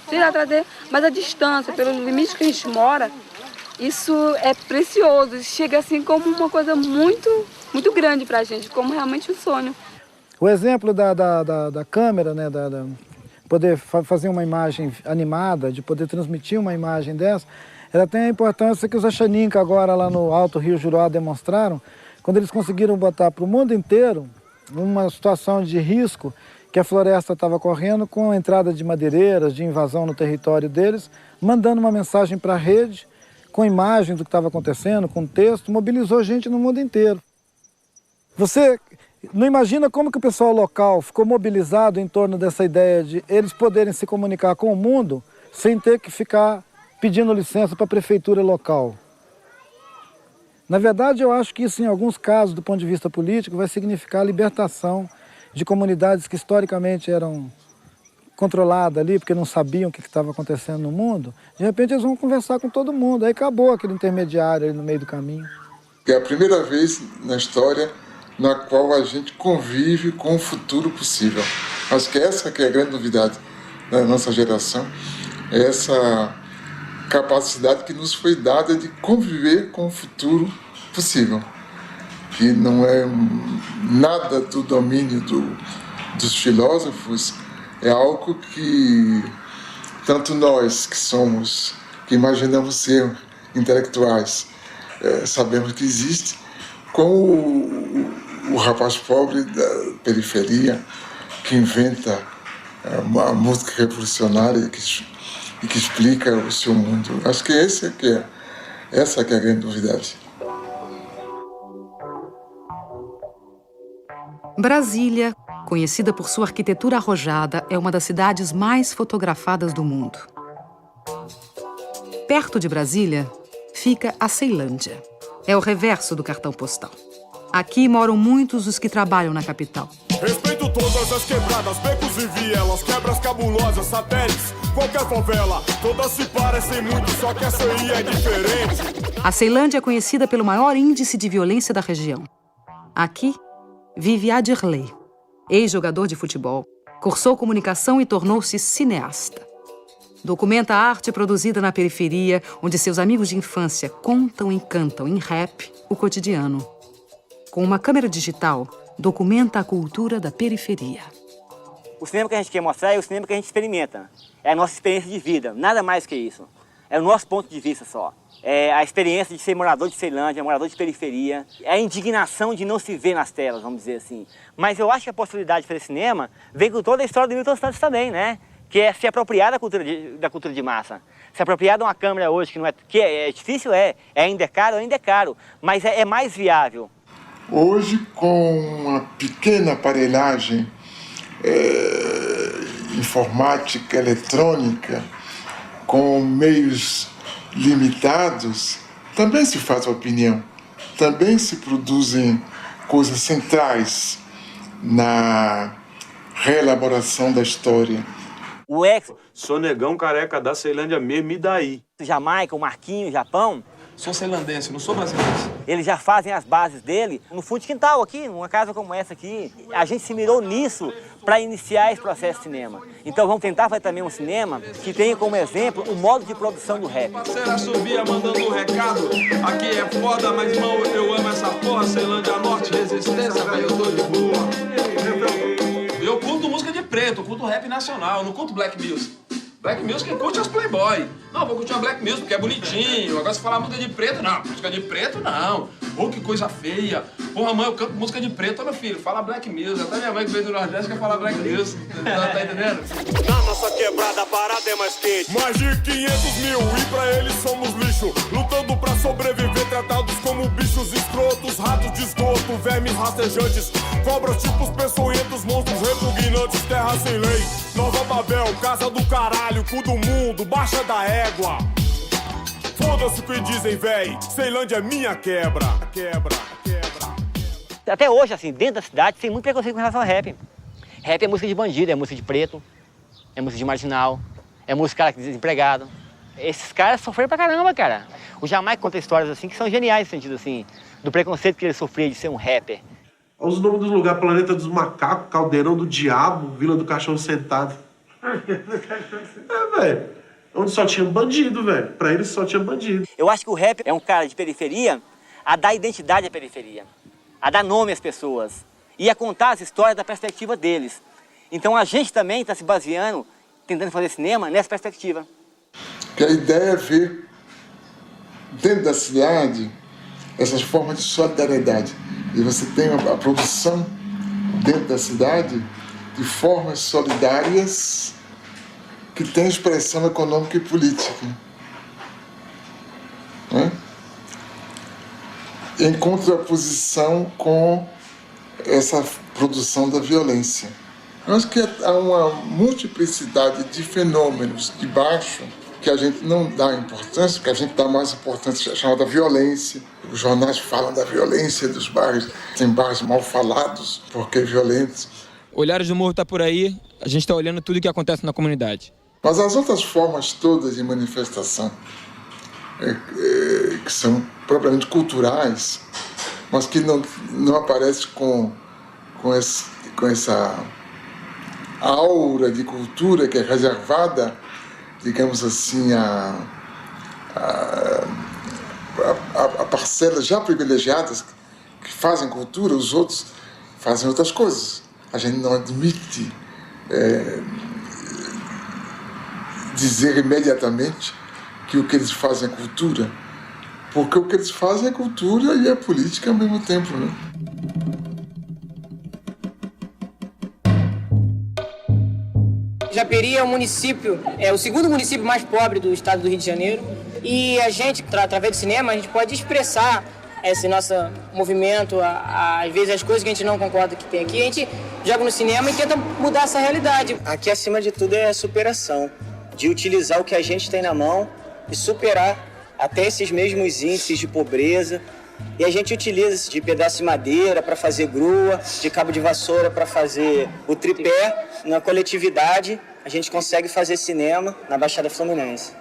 Tirar, trazer. Mas a distância, pelo limite que a gente mora, isso é precioso. Isso chega assim como uma coisa muito, muito grande pra gente, como realmente um sonho. O exemplo da câmera, né, poder fazer uma imagem animada, de poder transmitir uma imagem dessa, ela tem a importância que os Achaninka agora lá no Alto Rio Juruá demonstraram, quando eles conseguiram botar para o mundo inteiro uma situação de risco que a floresta estava correndo com a entrada de madeireiras, de invasão no território deles, mandando uma mensagem para a rede, com imagens do que estava acontecendo, com texto, mobilizou gente no mundo inteiro. Você não imagina como que o pessoal local ficou mobilizado em torno dessa ideia de eles poderem se comunicar com o mundo sem ter que ficar pedindo licença para a prefeitura local. Na verdade, eu acho que isso, em alguns casos, do ponto de vista político, vai significar a libertação de comunidades que historicamente eram controladas ali, porque não sabiam o que estava acontecendo no mundo. De repente, eles vão conversar com todo mundo. Aí acabou aquele intermediário ali no meio do caminho. É a primeira vez na história na qual a gente convive com o futuro possível. Acho que essa que é a grande novidade da nossa geração, é essa capacidade que nos foi dada de conviver com o futuro possível, que não é nada do domínio dos filósofos, é algo que tanto nós que imaginamos ser intelectuais, sabemos que existe, como o rapaz pobre da periferia que inventa uma música revolucionária e que explica o seu mundo. Acho que essa que é a grande novidade. Brasília, conhecida por sua arquitetura arrojada, é uma das cidades mais fotografadas do mundo. Perto de Brasília fica a Ceilândia. É o reverso do cartão postal. Aqui moram muitos dos que trabalham na capital. Respeito todas as quebradas, becos e vielas, quebras cabulosas, satélites, qualquer favela. Todas se parecem muito, só que essa aí é diferente. A Ceilândia é conhecida pelo maior índice de violência da região. Aqui vive Adirley, ex-jogador de futebol, cursou comunicação e tornou-se cineasta. Documenta a arte produzida na periferia, onde seus amigos de infância contam e cantam em rap o cotidiano. Com uma câmera digital, documenta a cultura da periferia. O cinema que a gente quer mostrar é o cinema que a gente experimenta. É a nossa experiência de vida, nada mais que isso. É o nosso ponto de vista só. É a experiência de ser morador de Ceilândia, morador de periferia. É a indignação de não se ver nas telas, vamos dizer assim. Mas eu acho que a possibilidade para esse cinema vem com toda a história do Milton Santos também, né? Que é se apropriar da cultura de massa. Se apropriar de uma câmera hoje que é difícil, ainda é caro, mas é mais viável. Hoje, com uma pequena aparelhagem informática, eletrônica, com meios limitados, também se faz opinião, também se produzem coisas centrais na reelaboração da história. O ex... Sou negão careca da Ceilândia mesmo, e daí? Jamaica, o Marquinhos, Japão... Sou ceilandense, não sou brasileiro. Eles já fazem as bases dele no fundo de quintal aqui, numa casa como essa aqui. A gente se mirou nisso para iniciar esse processo de cinema. Então vamos tentar fazer também um cinema que tenha como exemplo o modo de produção do rap. Parceira subia mandando um recado. Aqui é foda, mas irmão, eu amo essa porra. Ceilândia Norte, resistência, velho, eu tô de boa. Eu curto música de preto, eu curto rap nacional, eu não curto black music. Black music quem curte é os playboy. Não, vou curtir uma black music porque é bonitinho. Agora se falar música de preto, não. Música de preto, não. Pô, que coisa feia. Porra, mãe, eu canto música de preto. Ô, meu filho, fala black music. Até minha mãe que veio do Nordeste quer falar black music. Tá entendendo? Na nossa quebrada a parada é mais quente. Mais de 500 mil e pra eles somos lixo. Lutando pra sobreviver, tratados como bichos escrotos. Ratos de esgoto, vermes rastejantes. Cobras tipos peçonhentos, monstros repugnantes. Terra sem lei, Nova Babel, casa do caralho. Cu do mundo, baixa da égua. Foda-se o que dizem, véi. Ceilândia é minha quebra. Quebra. Até hoje, assim, dentro da cidade, tem muito preconceito com relação ao rap. Rap é música de bandido, é música de preto, é música de marginal, é música de desempregado. Esses caras sofreram pra caramba, cara. O Jamaica conta histórias assim que são geniais no sentido assim, do preconceito que ele sofria de ser um rapper. Olha os nomes dos lugares: Planeta dos Macacos, Caldeirão do Diabo, Vila do Cachorro Sentado. Velho. Onde só tinha bandido, velho. Pra eles só tinha bandido. Eu acho que o rap é um cara de periferia a dar identidade à periferia, a dar nome às pessoas e a contar as histórias da perspectiva deles. Então a gente também está se baseando, tentando fazer cinema nessa perspectiva. Que a ideia é ver dentro da cidade essas formas de solidariedade. E você tem a produção dentro da cidade de formas solidárias que tem expressão econômica e política. Né? Em contraposição com essa produção da violência. Eu acho que há uma multiplicidade de fenômenos de baixo que a gente não dá importância, que a gente dá mais importância chamada violência. Os jornais falam da violência dos bairros, tem bairros mal falados porque violentos. Olhares do Morro está por aí, a gente está olhando tudo o que acontece na comunidade. Mas as outras formas todas de manifestação, que são propriamente culturais, mas que não aparecem com essa aura de cultura que é reservada, digamos assim, a parcelas já privilegiadas que fazem cultura, os outros fazem outras coisas. A gente não admite dizer imediatamente que o que eles fazem é cultura, porque o que eles fazem é cultura e é política ao mesmo tempo, né? Japeri é um município, é o segundo município mais pobre do estado do Rio de Janeiro, e a gente, através do cinema, a gente pode expressar esse nosso movimento, às vezes as coisas que a gente não concorda que tem aqui, a gente joga no cinema e tenta mudar essa realidade. Aqui, acima de tudo, é a superação, de utilizar o que a gente tem na mão e superar até esses mesmos índices de pobreza. E a gente utiliza de pedaço de madeira para fazer grua, de cabo de vassoura para fazer o tripé. Na coletividade, a gente consegue fazer cinema na Baixada Fluminense.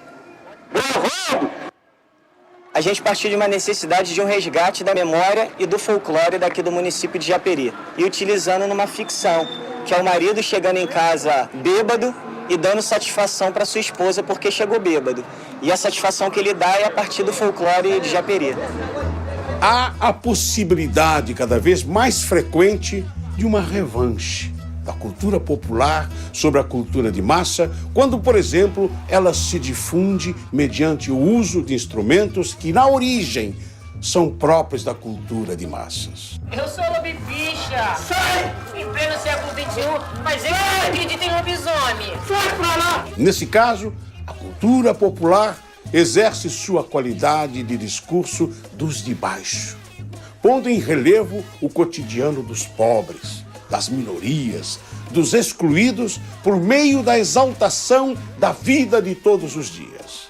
A gente partiu de uma necessidade de um resgate da memória e do folclore daqui do município de Japeri. E utilizando numa ficção, que é o marido chegando em casa bêbado e dando satisfação para sua esposa porque chegou bêbado. E a satisfação que ele dá é a partir do folclore de Japeri. Há a possibilidade cada vez mais frequente de uma revanche da cultura popular sobre a cultura de massa, quando, por exemplo, ela se difunde mediante o uso de instrumentos que, na origem, são próprios da cultura de massas. Eu sou lobibicha! Sai! Em pleno século XXI, mas eu não acredito em lobisomem! Sai pra lá! Nesse caso, a cultura popular exerce sua qualidade de discurso dos de baixo, pondo em relevo o cotidiano dos pobres, das minorias, dos excluídos, por meio da exaltação da vida de todos os dias.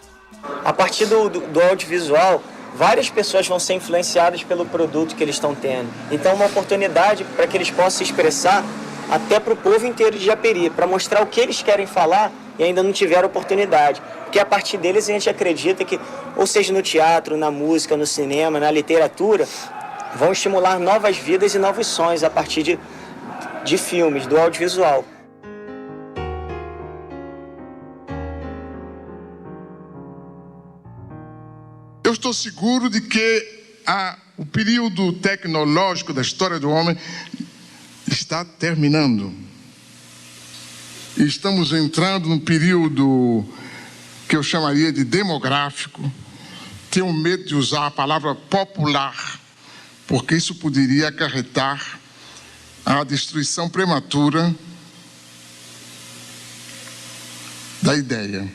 A partir do audiovisual, várias pessoas vão ser influenciadas pelo produto que eles estão tendo. Então, uma oportunidade para que eles possam se expressar até para o povo inteiro de Japeri, para mostrar o que eles querem falar e ainda não tiveram oportunidade. Porque a partir deles a gente acredita que, ou seja no teatro, na música, no cinema, na literatura, vão estimular novas vidas e novos sonhos a partir de filmes, do audiovisual. Eu estou seguro de que o período tecnológico da história do homem está terminando. E estamos entrando num período que eu chamaria de demográfico. Tenho medo de usar a palavra popular, porque isso poderia acarretar a destruição prematura da ideia.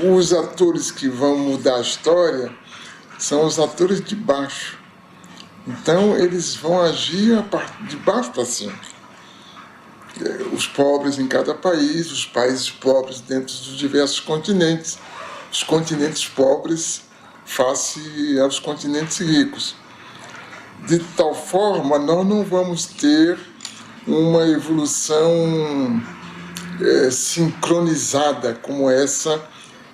Os atores que vão mudar a história são os atores de baixo. Então, eles vão agir de baixo para cima. Os pobres em cada país, os países pobres dentro dos diversos continentes, os continentes pobres face aos continentes ricos. De tal forma, nós não vamos ter uma evolução sincronizada como essa,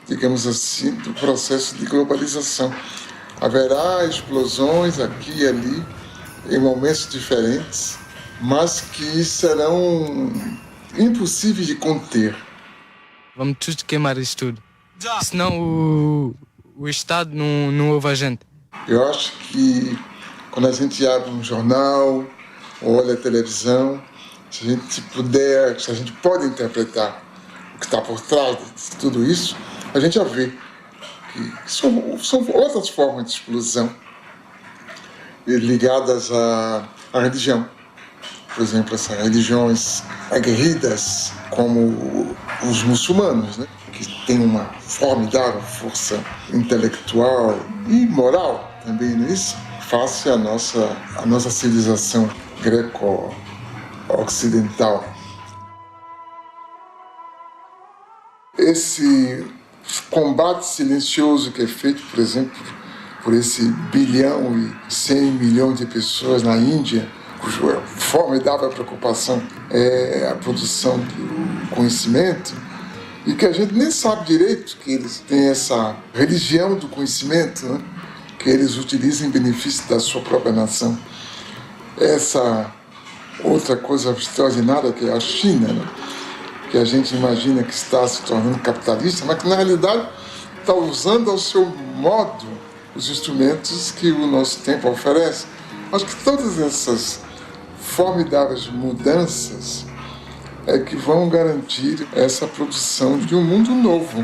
digamos assim, do processo de globalização. Haverá explosões aqui e ali, em momentos diferentes, mas que serão impossíveis de conter. Vamos tudo queimar isso tudo, senão o Estado não ouve a gente. Eu acho que quando a gente abre um jornal, ou olha a televisão, se a gente pode interpretar o que está por trás de tudo isso, a gente já vê que são outras formas de explosão ligadas à religião. Por exemplo, essas religiões aguerridas, como os muçulmanos, né? Que têm uma formidável força intelectual e moral também nisso, face à nossa civilização greco-ocidental. Esse combate silencioso que é feito, por exemplo, por esse 1 bilhão e 100 milhões de pessoas na Índia, cuja formidável preocupação é a produção do conhecimento, e que a gente nem sabe direito que eles têm essa religião do conhecimento, né? Que eles utilizam em benefício da sua própria nação. Essa outra coisa extraordinária que é a China, né? Que a gente imagina que está se tornando capitalista, mas que na realidade está usando ao seu modo os instrumentos que o nosso tempo oferece. Acho que todas essas formidáveis mudanças que vão garantir essa produção de um mundo novo.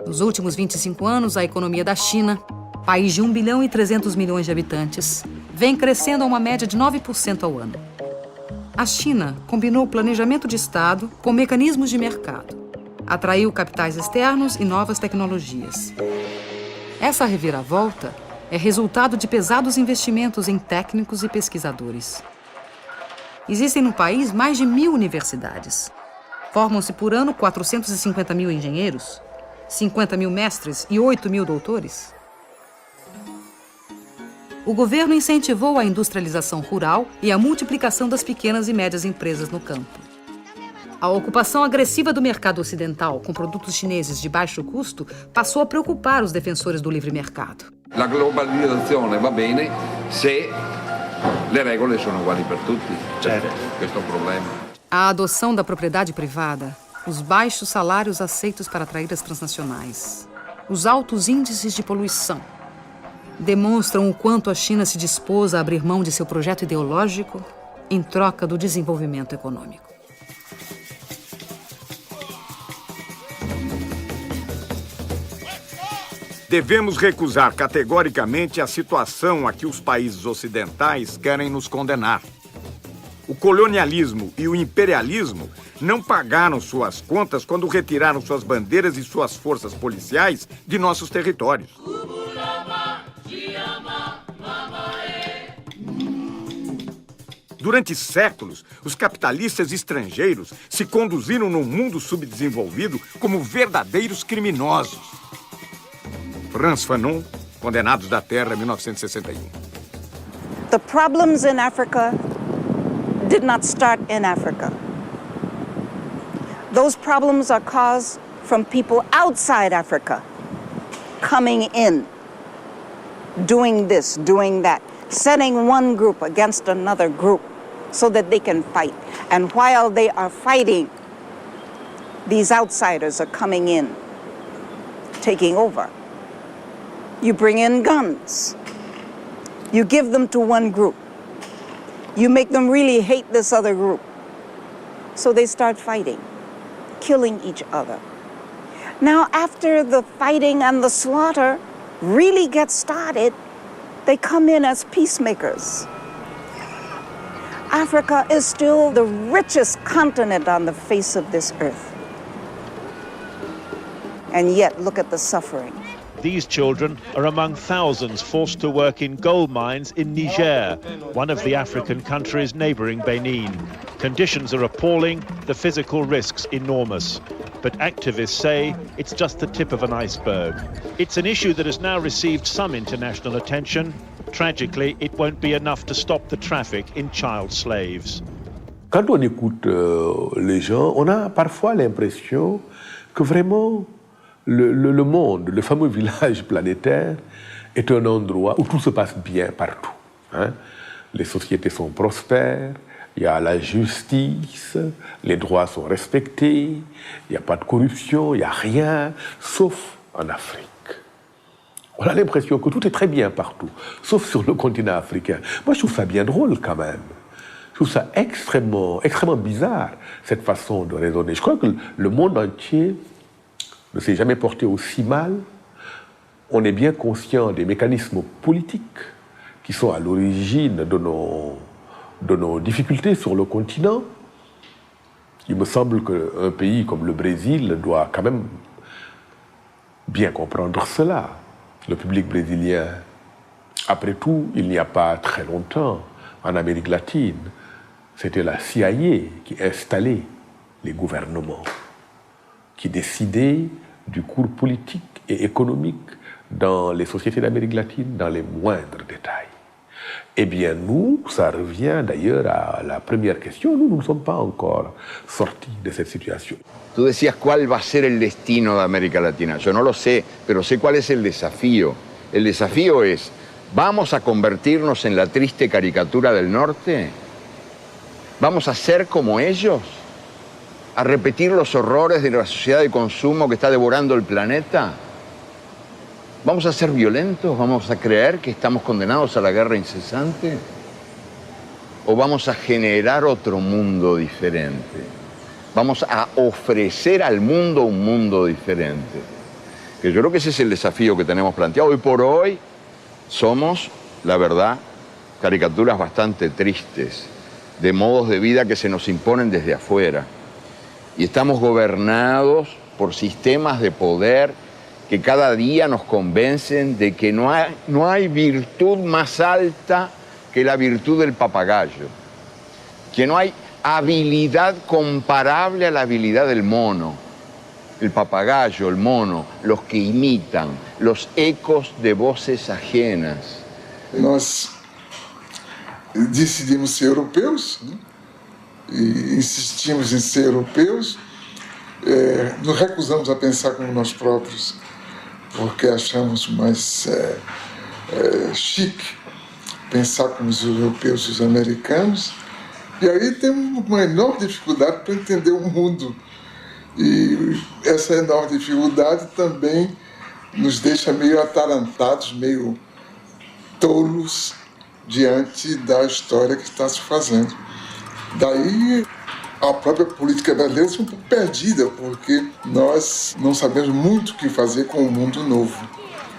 Nos últimos 25 anos, a economia da China, país de 1 bilhão e 300 milhões de habitantes, vem crescendo a uma média de 9% ao ano. A China combinou o planejamento de Estado com mecanismos de mercado. Atraiu capitais externos e novas tecnologias. Essa reviravolta é resultado de pesados investimentos em técnicos e pesquisadores. Existem no país mais de 1.000 universidades. Formam-se por ano 450 mil engenheiros, 50 mil mestres e 8 mil doutores. O governo incentivou a industrialização rural e a multiplicação das pequenas e médias empresas no campo. A ocupação agressiva do mercado ocidental com produtos chineses de baixo custo passou a preocupar os defensores do livre mercado. La globalizzazione va bene se le regole sono uguali per tutti. Certo. Questo è un problema. A adoção da propriedade privada, os baixos salários aceitos para atrair as transnacionais, os altos índices de poluição, demonstram o quanto a China se dispôs a abrir mão de seu projeto ideológico em troca do desenvolvimento econômico. Devemos recusar categoricamente a situação a que os países ocidentais querem nos condenar. O colonialismo e o imperialismo não pagaram suas contas quando retiraram suas bandeiras e suas forças policiais de nossos territórios. Durante séculos, os capitalistas estrangeiros se conduziram no mundo subdesenvolvido como verdadeiros criminosos. Frantz Fanon, Condenados da Terra, 1961. The problems in Africa did not start in Africa. Those problems are caused from people outside Africa coming in, doing this, doing that, setting one group against another group so that they can fight. And while they are fighting, these outsiders are coming in, taking over. You bring in guns. You give them to one group. You make them really hate this other group. So they start fighting, killing each other. Now, after the fighting and the slaughter really gets started, they come in as peacemakers. Africa is still the richest continent on the face of this earth. And yet, look at the suffering. These children are among thousands forced to work in gold mines in Niger, one of the African countries neighboring Benin. Conditions are appalling, the physical risks enormous. but activists say it's just the tip of an iceberg. It's an issue that has now received some international attention. Tragically, it won't be enough to stop the traffic in child slaves. Quand on écoute les gens, on a parfois l'impression que vraiment le monde, le fameux village planétaire, est un endroit où tout se passe bien partout. Hein? Les sociétés sont prospères, il y a la justice, les droits sont respectés, il n'y a pas de corruption, il n'y a rien, sauf en Afrique. On a l'impression que tout est très bien partout, sauf sur le continent africain. Moi, je trouve ça bien drôle quand même. Je trouve ça extrêmement bizarre, cette façon de raisonner. Je crois que le monde entier ne s'est jamais porté aussi mal. On est bien conscient des mécanismes politiques qui sont à l'origine de nos difficultés sur le continent. Il me semble qu'un pays comme le Brésil doit quand même bien comprendre cela. Le public brésilien, après tout, il n'y a pas très longtemps, en Amérique latine, c'était la CIA qui installait les gouvernements, qui décidait du cours politique et économique dans les sociétés d'Amérique latine, dans les moindres détails. Eh bien, nous, ça revient d'ailleurs à la première question, nous ne sommes pas encore sortis de cette situation. Tú decías cuál va a ser el destino de América Latina. Yo no lo sé, pero sé cuál es el desafío. El desafío es, ¿vamos a convertirnos en la triste caricatura del norte? ¿Vamos a ser como ellos? ¿A repetir los horrores de la sociedad de consumo que está devorando el planeta? ¿Vamos a ser violentos? ¿Vamos a creer que estamos condenados a la guerra incesante? ¿O vamos a generar otro mundo diferente? Vamos a ofrecer al mundo un mundo diferente. Que yo creo que ese es el desafío que tenemos planteado. Hoy por hoy somos, la verdad, caricaturas bastante tristes de modos de vida que se nos imponen desde afuera. Y estamos gobernados por sistemas de poder que cada día nos convencen de que no hay virtud más alta que la virtud del papagayo, que no hay habilidad comparable a la habilidad del mono, el papagayo, el mono, los que imitan, los ecos de voces ajenas. Nós decidimos ser europeus, né? E insistimos em ser europeus, nos recusamos a pensar como nós próprios, porque achamos mais chique pensar como os europeus e os americanos. E aí temos uma enorme dificuldade para entender o mundo. E essa enorme dificuldade também nos deixa meio atarantados, meio tolos diante da história que está se fazendo. Daí a própria política brasileira é um pouco perdida, porque nós não sabemos muito o que fazer com o mundo novo,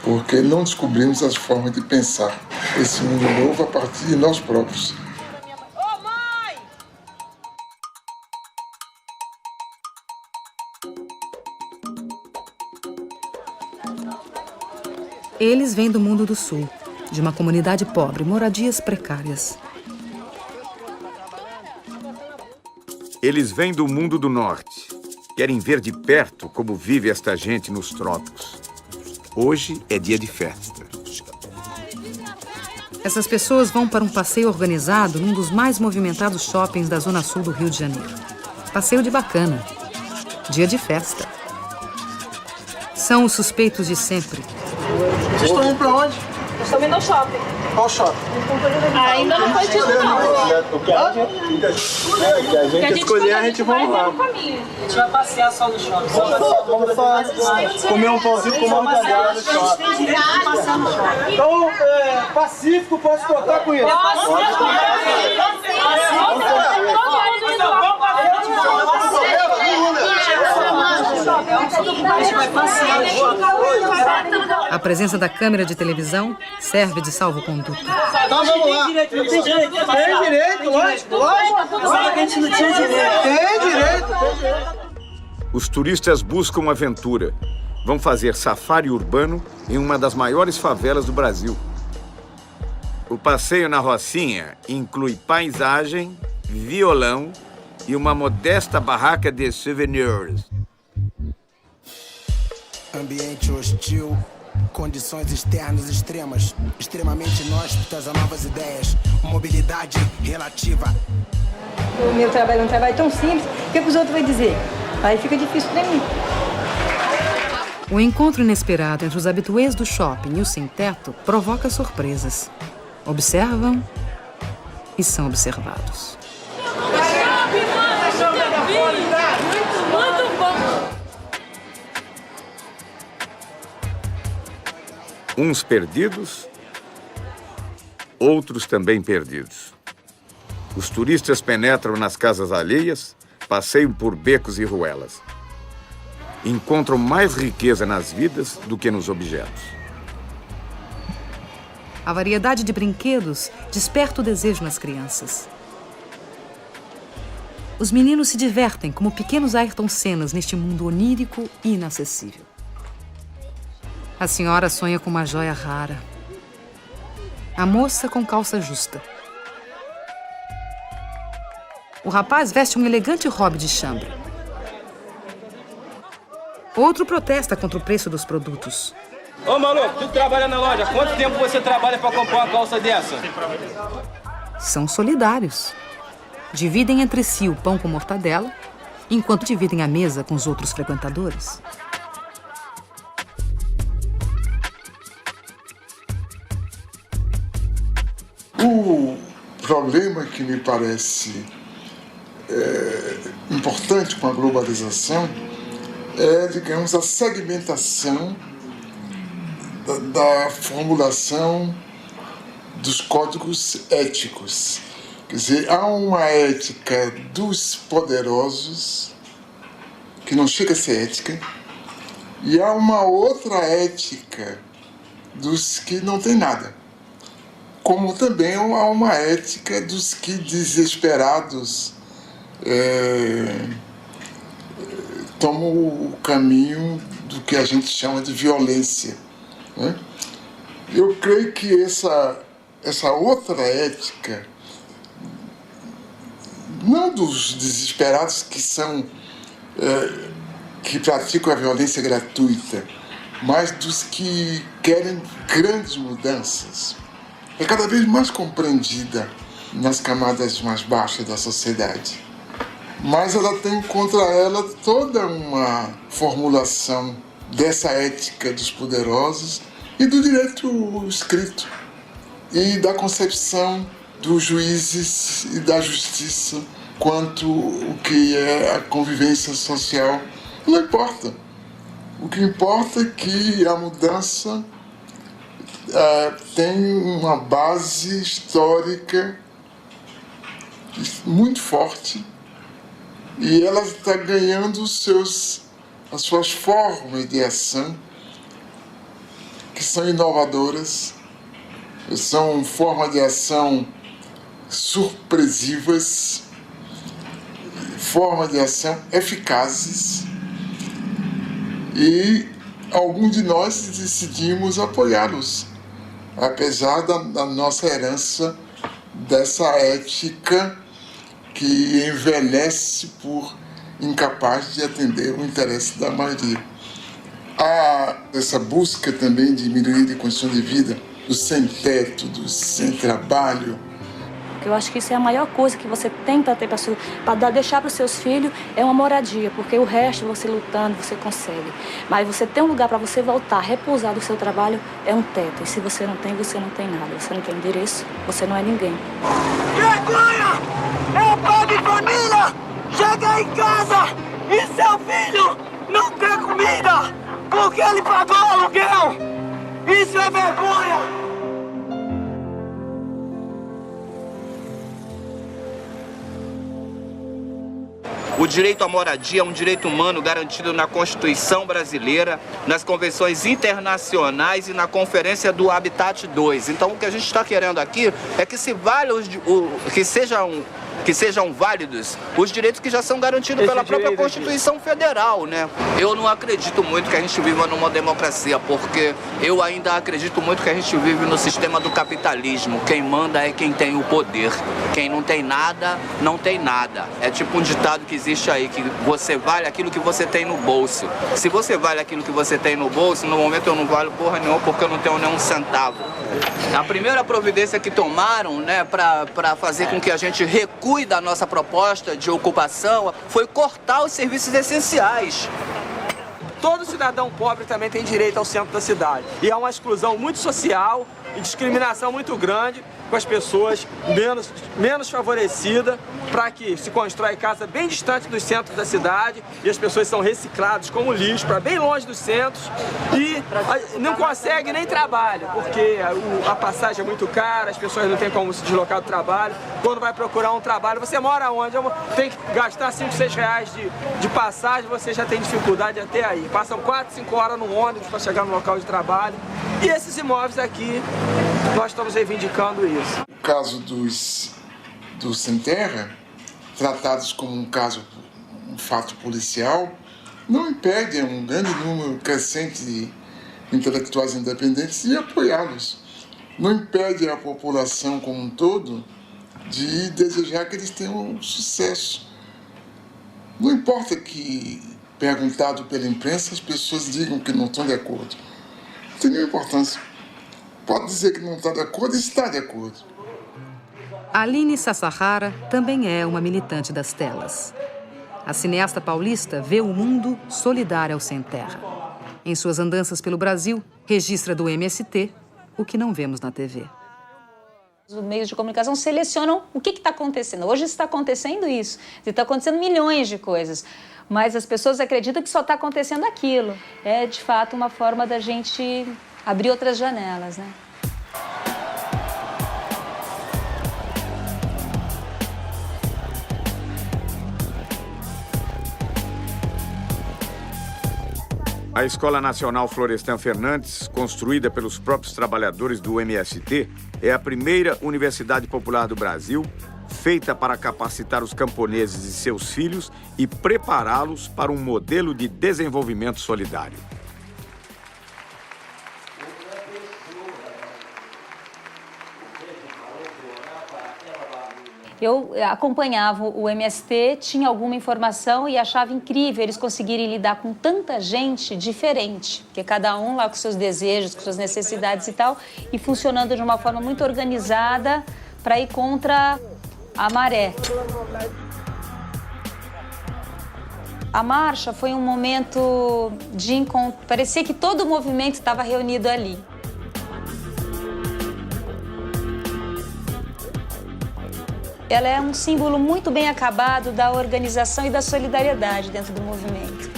porque não descobrimos as formas de pensar esse mundo novo a partir de nós próprios. Eles vêm do mundo do Sul, de uma comunidade pobre, moradias precárias. Eles vêm do mundo do norte. Querem ver de perto como vive esta gente nos trópicos. Hoje é dia de festa. Essas pessoas vão para um passeio organizado num dos mais movimentados shoppings da zona sul do Rio de Janeiro. Passeio de bacana. Dia de festa. São os suspeitos de sempre. Vocês estão indo pra onde? Nós estamos indo ao shopping. Qual shopping? Ainda não foi tido, não. O que a gente escolher, a gente vai lá. A gente vai passear só no shopping. Vamos só comer um pãozinho com uma mortadela no shopping. Então, Pacífico, posso contar com isso? A presença da câmera de televisão serve de salvo-conduto. Então vamos lá. Tem direito, lógico. Sabe que a gente não tinha direito. Tem direito. Os turistas buscam aventura. Vão fazer safari urbano em uma das maiores favelas do Brasil. O passeio na Rocinha inclui paisagem, violão e uma modesta barraca de souvenirs. Ambiente hostil, condições externas extremas, extremamente inóspitas a novas ideias, mobilidade relativa. O meu trabalho é um trabalho tão simples, o que os outros vão dizer? Aí fica difícil para mim. O encontro inesperado entre os habituês do shopping e o sem-teto provoca surpresas. Observam e são observados. Uns perdidos, outros também perdidos. Os turistas penetram nas casas alheias, passeiam por becos e ruelas. Encontram mais riqueza nas vidas do que nos objetos. A variedade de brinquedos desperta o desejo nas crianças. Os meninos se divertem como pequenos Ayrton Sennas neste mundo onírico e inacessível. A senhora sonha com uma joia rara. A moça com calça justa. O rapaz veste um elegante hobby de chambre. Outro protesta contra o preço dos produtos. Ô maluco, tu trabalha na loja, quanto tempo você trabalha para comprar uma calça dessa? São solidários. Dividem entre si o pão com mortadela, enquanto dividem a mesa com os outros frequentadores. O problema que me parece importante com a globalização é, digamos, a segmentação da formulação dos códigos éticos. Quer dizer, há uma ética dos poderosos, que não chega a ser ética, e há uma outra ética dos que não têm nada. Como também há uma ética dos que desesperados tomam o caminho do que a gente chama de violência, né? Eu creio que essa outra ética, não dos desesperados que praticam a violência gratuita, mas dos que querem grandes mudanças, é cada vez mais compreendida nas camadas mais baixas da sociedade. Mas ela tem contra ela toda uma formulação dessa ética dos poderosos e do direito escrito e da concepção dos juízes e da justiça quanto o que é a convivência social. Não importa. O que importa é que a mudança tem uma base histórica muito forte e ela está ganhando as suas formas de ação, que são inovadoras, são formas de ação surpresivas, formas de ação eficazes, e alguns de nós decidimos apoiá-los, apesar da nossa herança dessa ética que envelhece por incapaz de atender o interesse da maioria. Há essa busca também de melhoria de condições de vida, do sem-teto, do sem-trabalho. Eu acho que isso é a maior coisa que você tem para ter para deixar para os seus filhos, é uma moradia, porque o resto, você lutando, você consegue. Mas você ter um lugar para você voltar, repousar do seu trabalho, é um teto. E se você não tem nada. Você não tem endereço, você não é ninguém. Vergonha! É pai de família! Chega em casa e seu filho não tem comida porque ele pagou o aluguel! Isso é vergonha! O direito à moradia é um direito humano garantido na Constituição brasileira, nas convenções internacionais e na Conferência do Habitat 2. Então, o que a gente está querendo aqui é que se valha que sejam que sejam válidos os direitos que já são garantidos pela própria Constituição Federal, né? Eu não acredito muito que a gente viva numa democracia, porque eu ainda acredito muito que a gente vive no sistema do capitalismo. Quem manda é quem tem o poder. Quem não tem nada, não tem nada. É tipo um ditado que existe aí, que você vale aquilo que você tem no bolso. Se você vale aquilo que você tem no bolso, no momento eu não valho porra nenhuma, porque eu não tenho nenhum centavo. A primeira providência que tomaram, né, para fazer com que a gente recue da nossa proposta de ocupação foi cortar os serviços essenciais. Todo cidadão pobre também tem direito ao centro da cidade. E há uma exclusão muito social e discriminação muito grande com as pessoas menos favorecidas, para que se constrói casa bem distante dos centros da cidade e as pessoas são recicladas como lixo para bem longe dos centros e não conseguem nem trabalho, porque a passagem é muito cara, as pessoas não têm como se deslocar do trabalho. Quando vai procurar um trabalho, você mora onde? Tem que gastar 5, 6 reais de passagem, você já tem dificuldade até aí. Passam 4, 5 horas no ônibus para chegar no local de trabalho. E esses imóveis aqui, nós estamos reivindicando isso. O caso dos sem terra, tratados como um fato policial, não impede um grande número crescente de intelectuais independentes de apoiá-los. Não impede a população como um todo de desejar que eles tenham sucesso. Não importa que, perguntado pela imprensa, as pessoas digam que não estão de acordo. Não tem nenhuma importância. Pode dizer que não está de acordo e está de acordo. Aline Sassahara também é uma militante das telas. A cineasta paulista vê o mundo solidário ao sem terra. Em suas andanças pelo Brasil, registra do MST o que não vemos na TV. Os meios de comunicação selecionam o que está acontecendo. Hoje está acontecendo isso. Está acontecendo milhões de coisas. Mas as pessoas acreditam que só está acontecendo aquilo. É, de fato, uma forma da gente abrir outras janelas, né? A Escola Nacional Florestan Fernandes, construída pelos próprios trabalhadores do MST, é a primeira universidade popular do Brasil, feita para capacitar os camponeses e seus filhos e prepará-los para um modelo de desenvolvimento solidário. Eu acompanhava o MST, tinha alguma informação e achava incrível eles conseguirem lidar com tanta gente diferente, porque cada um lá com seus desejos, com suas necessidades e tal, e funcionando de uma forma muito organizada para ir contra a maré. A marcha foi um momento de encontro, parecia que todo o movimento estava reunido ali. Ela é um símbolo muito bem acabado da organização e da solidariedade dentro do movimento.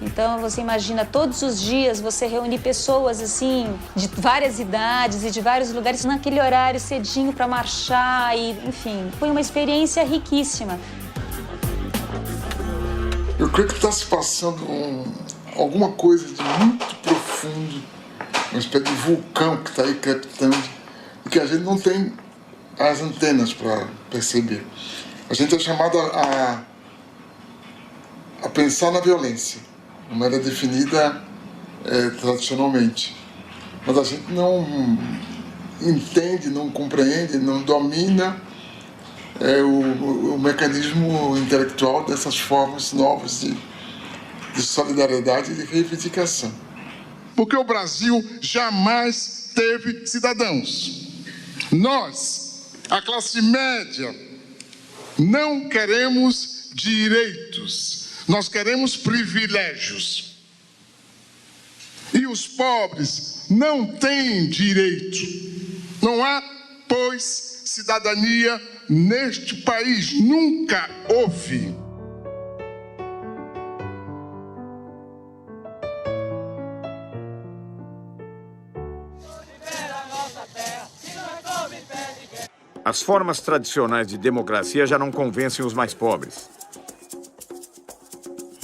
Então, você imagina todos os dias você reunir pessoas assim, de várias idades e de vários lugares naquele horário cedinho para marchar e, enfim, foi uma experiência riquíssima. Eu creio que está se passando alguma coisa de muito profundo, uma espécie de vulcão que está aí crepitando e que a gente não tem as antenas para perceber. A gente é chamado a pensar na violência, como ela é definida tradicionalmente. Mas a gente não entende, não compreende, não domina o mecanismo intelectual dessas formas novas de solidariedade e de reivindicação. Porque o Brasil jamais teve cidadãos. Nós, a classe média, não queremos direitos, nós queremos privilégios. E os pobres não têm direito. Não há, pois, cidadania neste país. Nunca houve. As formas tradicionais de democracia já não convencem os mais pobres.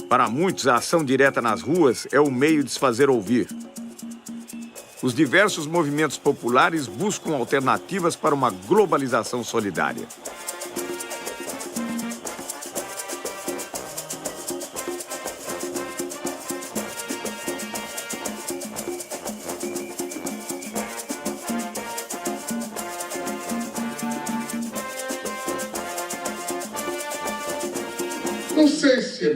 Para muitos, a ação direta nas ruas é o meio de se fazer ouvir. Os diversos movimentos populares buscam alternativas para uma globalização solidária. não sei se é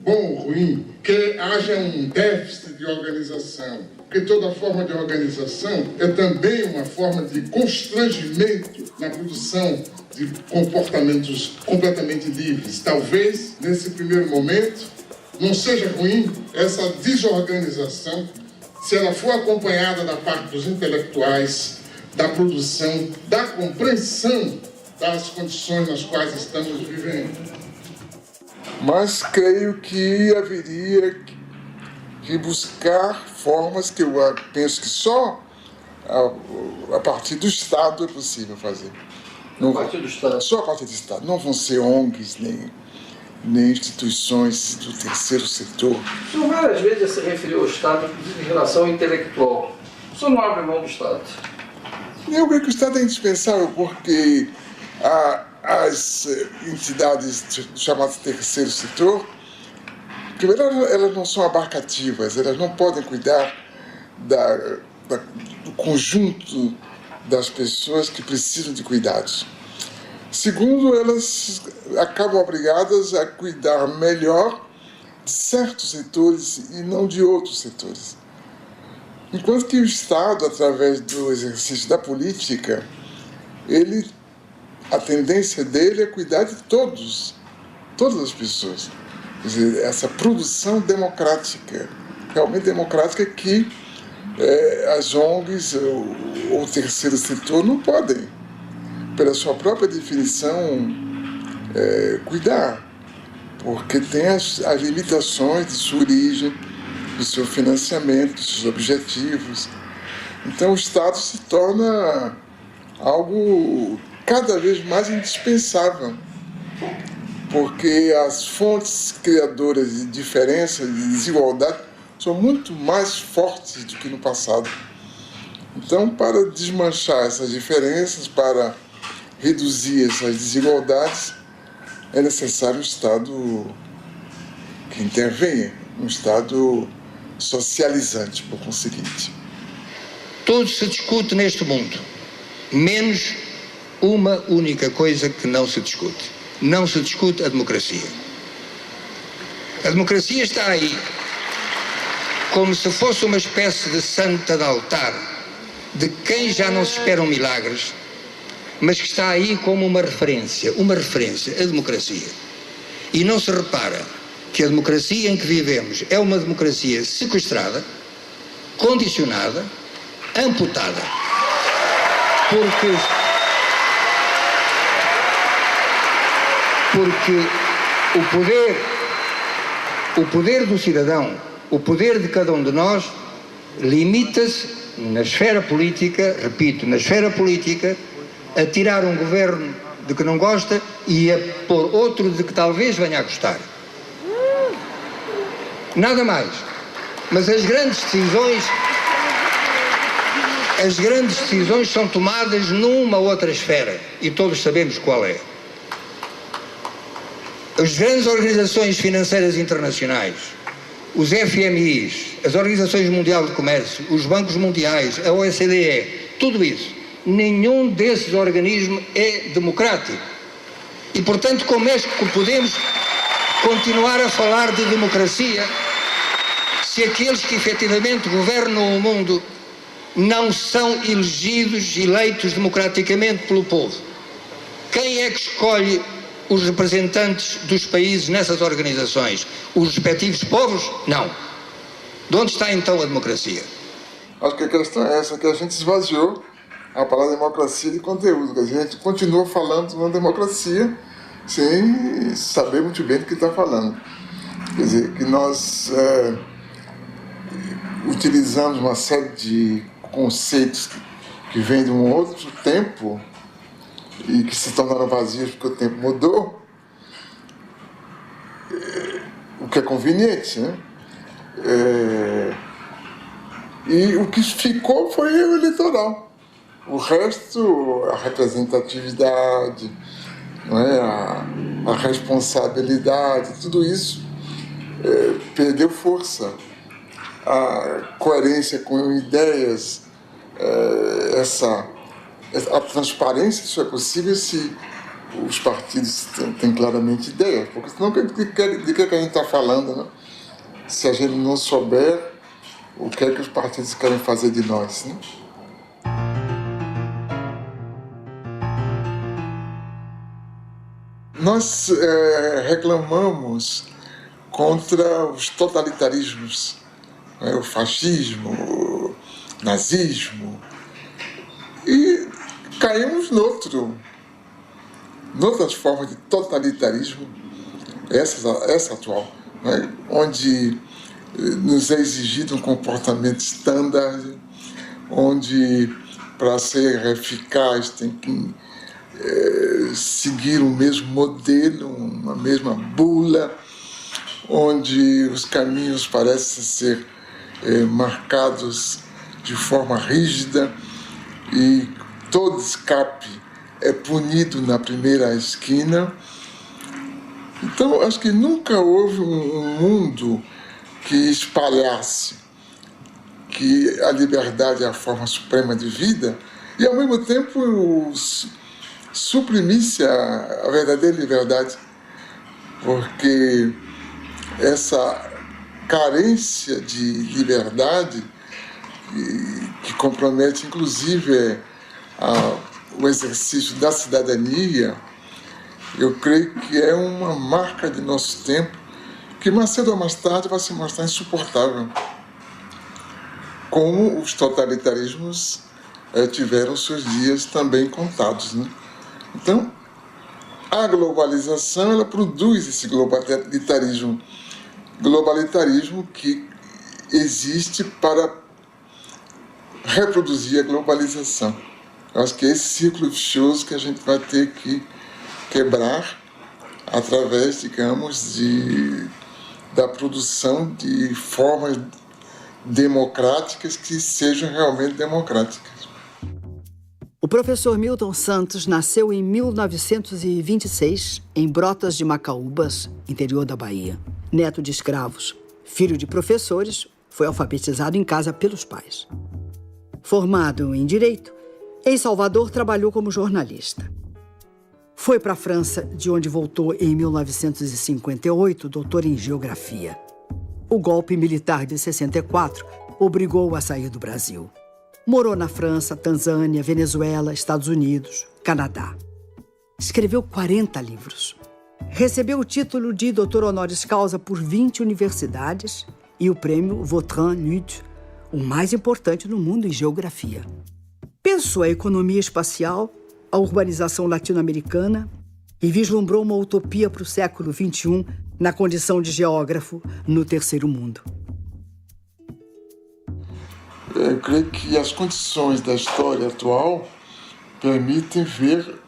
bom ou ruim que haja um déficit de organização, porque toda forma de organização é também uma forma de constrangimento na produção de comportamentos completamente livres. Talvez, nesse primeiro momento, não seja ruim essa desorganização se ela for acompanhada da parte dos intelectuais, da produção, da compreensão das condições nas quais estamos vivendo. Mas creio que haveria que buscar formas que eu penso que só a partir do Estado é possível fazer. Não, a partir do Estado? Só a partir do Estado. Não vão ser ONGs, nem instituições do terceiro setor. O senhor várias vezes se referiu ao Estado, inclusive em relação ao intelectual. O senhor não abre mão do Estado? Eu creio que o Estado é indispensável porque as entidades chamadas terceiro setor, primeiro, elas não são abarcativas, elas não podem cuidar do conjunto das pessoas que precisam de cuidados. Segundo, elas acabam obrigadas a cuidar melhor de certos setores e não de outros setores. Enquanto que o Estado, através do exercício da política, a tendência dele é cuidar de todas as pessoas. Quer dizer, essa produção democrática, realmente democrática, que as ONGs ou o terceiro setor não podem, pela sua própria definição, cuidar, porque tem as limitações de sua origem, do seu financiamento, dos seus objetivos. Então o Estado se torna algo cada vez mais indispensável, porque as fontes criadoras de diferença, de desigualdade, são muito mais fortes do que no passado. Então, para desmanchar essas diferenças, para reduzir essas desigualdades, é necessário um Estado que intervenha, um Estado socializante, por conseguinte. Tudo se discute neste mundo, menos uma única coisa que não se discute. Não se discute a democracia. A democracia está aí como se fosse uma espécie de santa de altar, de quem já não se esperam milagres, mas que está aí como uma referência, a democracia. E não se repara que a democracia em que vivemos é uma democracia sequestrada, condicionada, amputada, porque o poder do cidadão, o poder de cada um de nós, limita-se na esfera política, repito, na esfera política, a tirar um governo de que não gosta e a pôr outro de que talvez venha a gostar. Nada mais. Mas as grandes decisões são tomadas numa outra esfera e todos sabemos qual é. As grandes organizações financeiras internacionais, os FMIs, as Organizações Mundiais de Comércio, os bancos mundiais, a OCDE, tudo isso, nenhum desses organismos é democrático. E, portanto, como é que podemos continuar a falar de democracia se aqueles que efetivamente governam o mundo não são eleitos democraticamente pelo povo? Quem é que escolhe os representantes dos países nessas organizações? Os respectivos povos? Não. De onde está então a democracia? Acho que a questão é essa, que a gente esvaziou a palavra democracia de conteúdo. Quer dizer, a gente continua falando na democracia sem saber muito bem do que está falando. Quer dizer, que nós utilizamos uma série de conceitos que vêm de um outro tempo e que se tornaram vazios porque o tempo mudou, o que é conveniente, né? E o que ficou foi o eleitoral. O resto, a representatividade, não é? a responsabilidade, tudo isso perdeu força. A coerência com ideias, a transparência só é possível se os partidos têm claramente ideias, porque senão de que a gente está falando, né? Se a gente não souber o que é que os partidos querem fazer de nós, né? Nós reclamamos contra os totalitarismos, né? O fascismo, o nazismo, e caímos noutras formas de totalitarismo, essa atual, né? Onde nos é exigido um comportamento standard, onde para ser eficaz tem que seguir o mesmo modelo, uma mesma bula, onde os caminhos parecem ser marcados de forma rígida e todo escape é punido na primeira esquina. Então, acho que nunca houve um mundo que espalhasse que a liberdade é a forma suprema de vida e, ao mesmo tempo, suprimisse a verdadeira liberdade, porque essa carência de liberdade que compromete, inclusive, o exercício da cidadania, eu creio que é uma marca de nosso tempo que mais cedo ou mais tarde vai se mostrar insuportável, como os totalitarismos tiveram seus dias também contados, né? Então, a globalização, ela produz esse globalitarismo que existe para reproduzir a globalização. Eu acho que é esse ciclo vicioso que a gente vai ter que quebrar através, digamos, da produção de formas democráticas que sejam realmente democráticas. O professor Milton Santos nasceu em 1926, em Brotas de Macaúbas, interior da Bahia. Neto de escravos, filho de professores, foi alfabetizado em casa pelos pais. Formado em Direito, em Salvador trabalhou como jornalista. Foi para a França, de onde voltou em 1958, doutor em Geografia. O golpe militar de 64 obrigou-o a sair do Brasil. Morou na França, Tanzânia, Venezuela, Estados Unidos, Canadá. Escreveu 40 livros. Recebeu o título de doutor honoris causa por 20 universidades e o prêmio Vautrin-Lud, o mais importante no mundo em geografia. Pensou a economia espacial, a urbanização latino-americana e vislumbrou uma utopia para o século XXI na condição de geógrafo no terceiro mundo. Eu creio que as condições da história atual permitem ver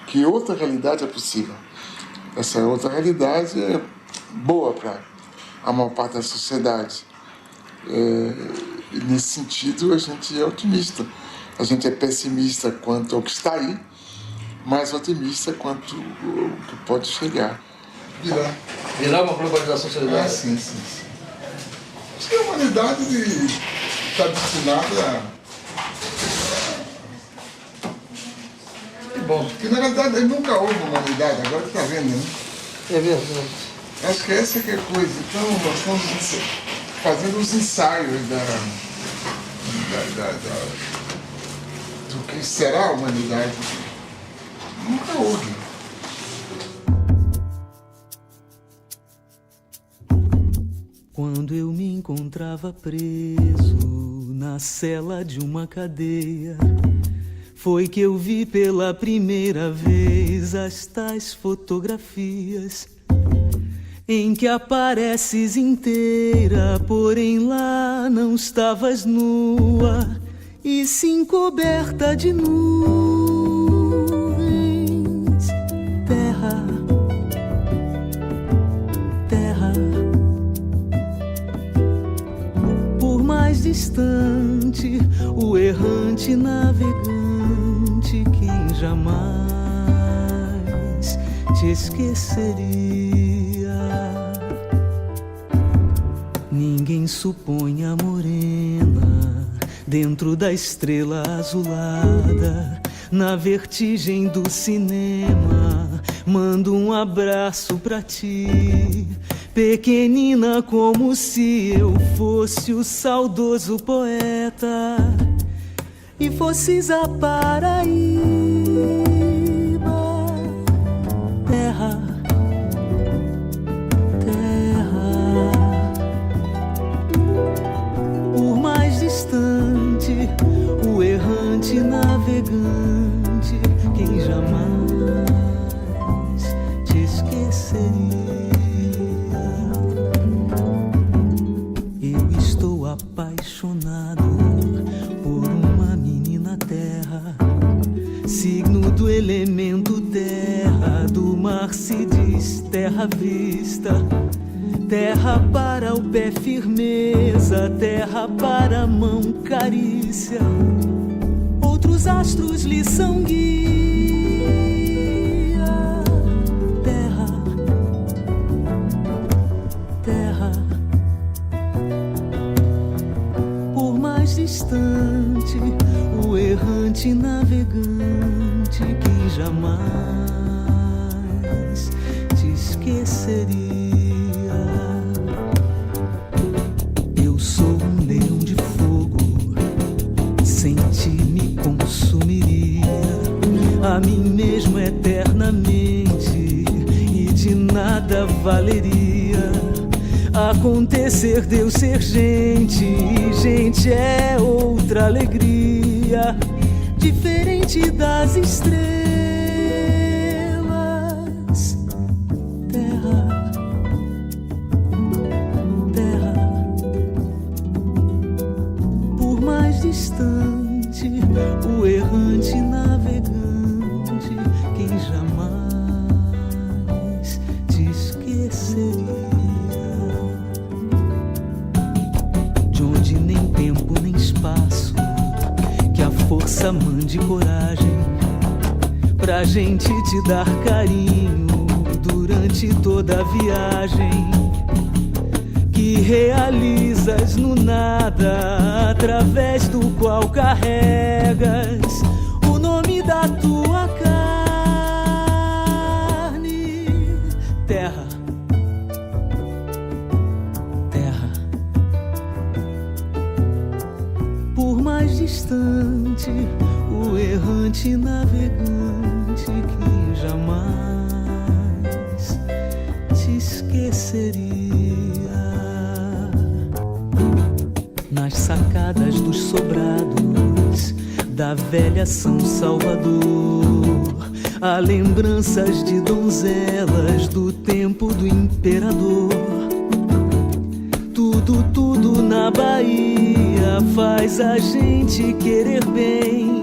que outra realidade é possível. Essa outra realidade é boa para a maior parte da sociedade. E nesse sentido, a gente é otimista. A gente é pessimista quanto ao que está aí, mas otimista quanto ao que pode chegar. Virar uma globalização solidária? Sim. Acho que a humanidade está destinada Que bom. Porque, na verdade, nunca houve humanidade, agora que está vendo, né? É verdade. Acho que essa que é a coisa. Então, nós estamos fazendo os ensaios do que será a humanidade. Nunca houve. Quando eu me encontrava preso na cela de uma cadeia, foi que eu vi pela primeira vez as tais fotografias em que apareces inteira, porém lá não estavas nua, e sim coberta de nuvens. Terra, terra, por mais distante, o errante navegante, quem jamais te esqueceria. Ninguém supõe a morena dentro da estrela azulada, na vertigem do cinema, mando um abraço pra ti, pequenina, como se eu fosse o saudoso poeta e fosses a Paraíba, terra, terra. Por mais distante, o errante navegante, quem jamais te esqueceria. Eu estou apaixonado por uma menina terra, signo do elemento terra, do mar se diz terra vista. Terra para o pé firmeza, terra para a mão carícia, outros astros lhe são guia. Terra, terra. Por mais distante, o errante navegante, quem jamais te esqueceria. Eu sou um leão de fogo, sem ti me consumiria a mim mesmo eternamente, e de nada valeria acontecer de eu ser gente, e gente é outra alegria, diferente das estrelas. Terra, terra. Por mais distante, o errante navegante, quem jamais te esqueceria. De onde nem tempo nem espaço, que a força mande coragem pra gente te dar carinho durante toda a viagem que realizas no nada, através do qual carregas o nome da tua carne. Terra, terra. Por mais distante, o errante navegante, que jamais te esqueceria. Nas sacadas dos sobrados da velha São Salvador, há lembranças de donzelas do tempo do imperador. Tudo na Bahia faz a gente querer bem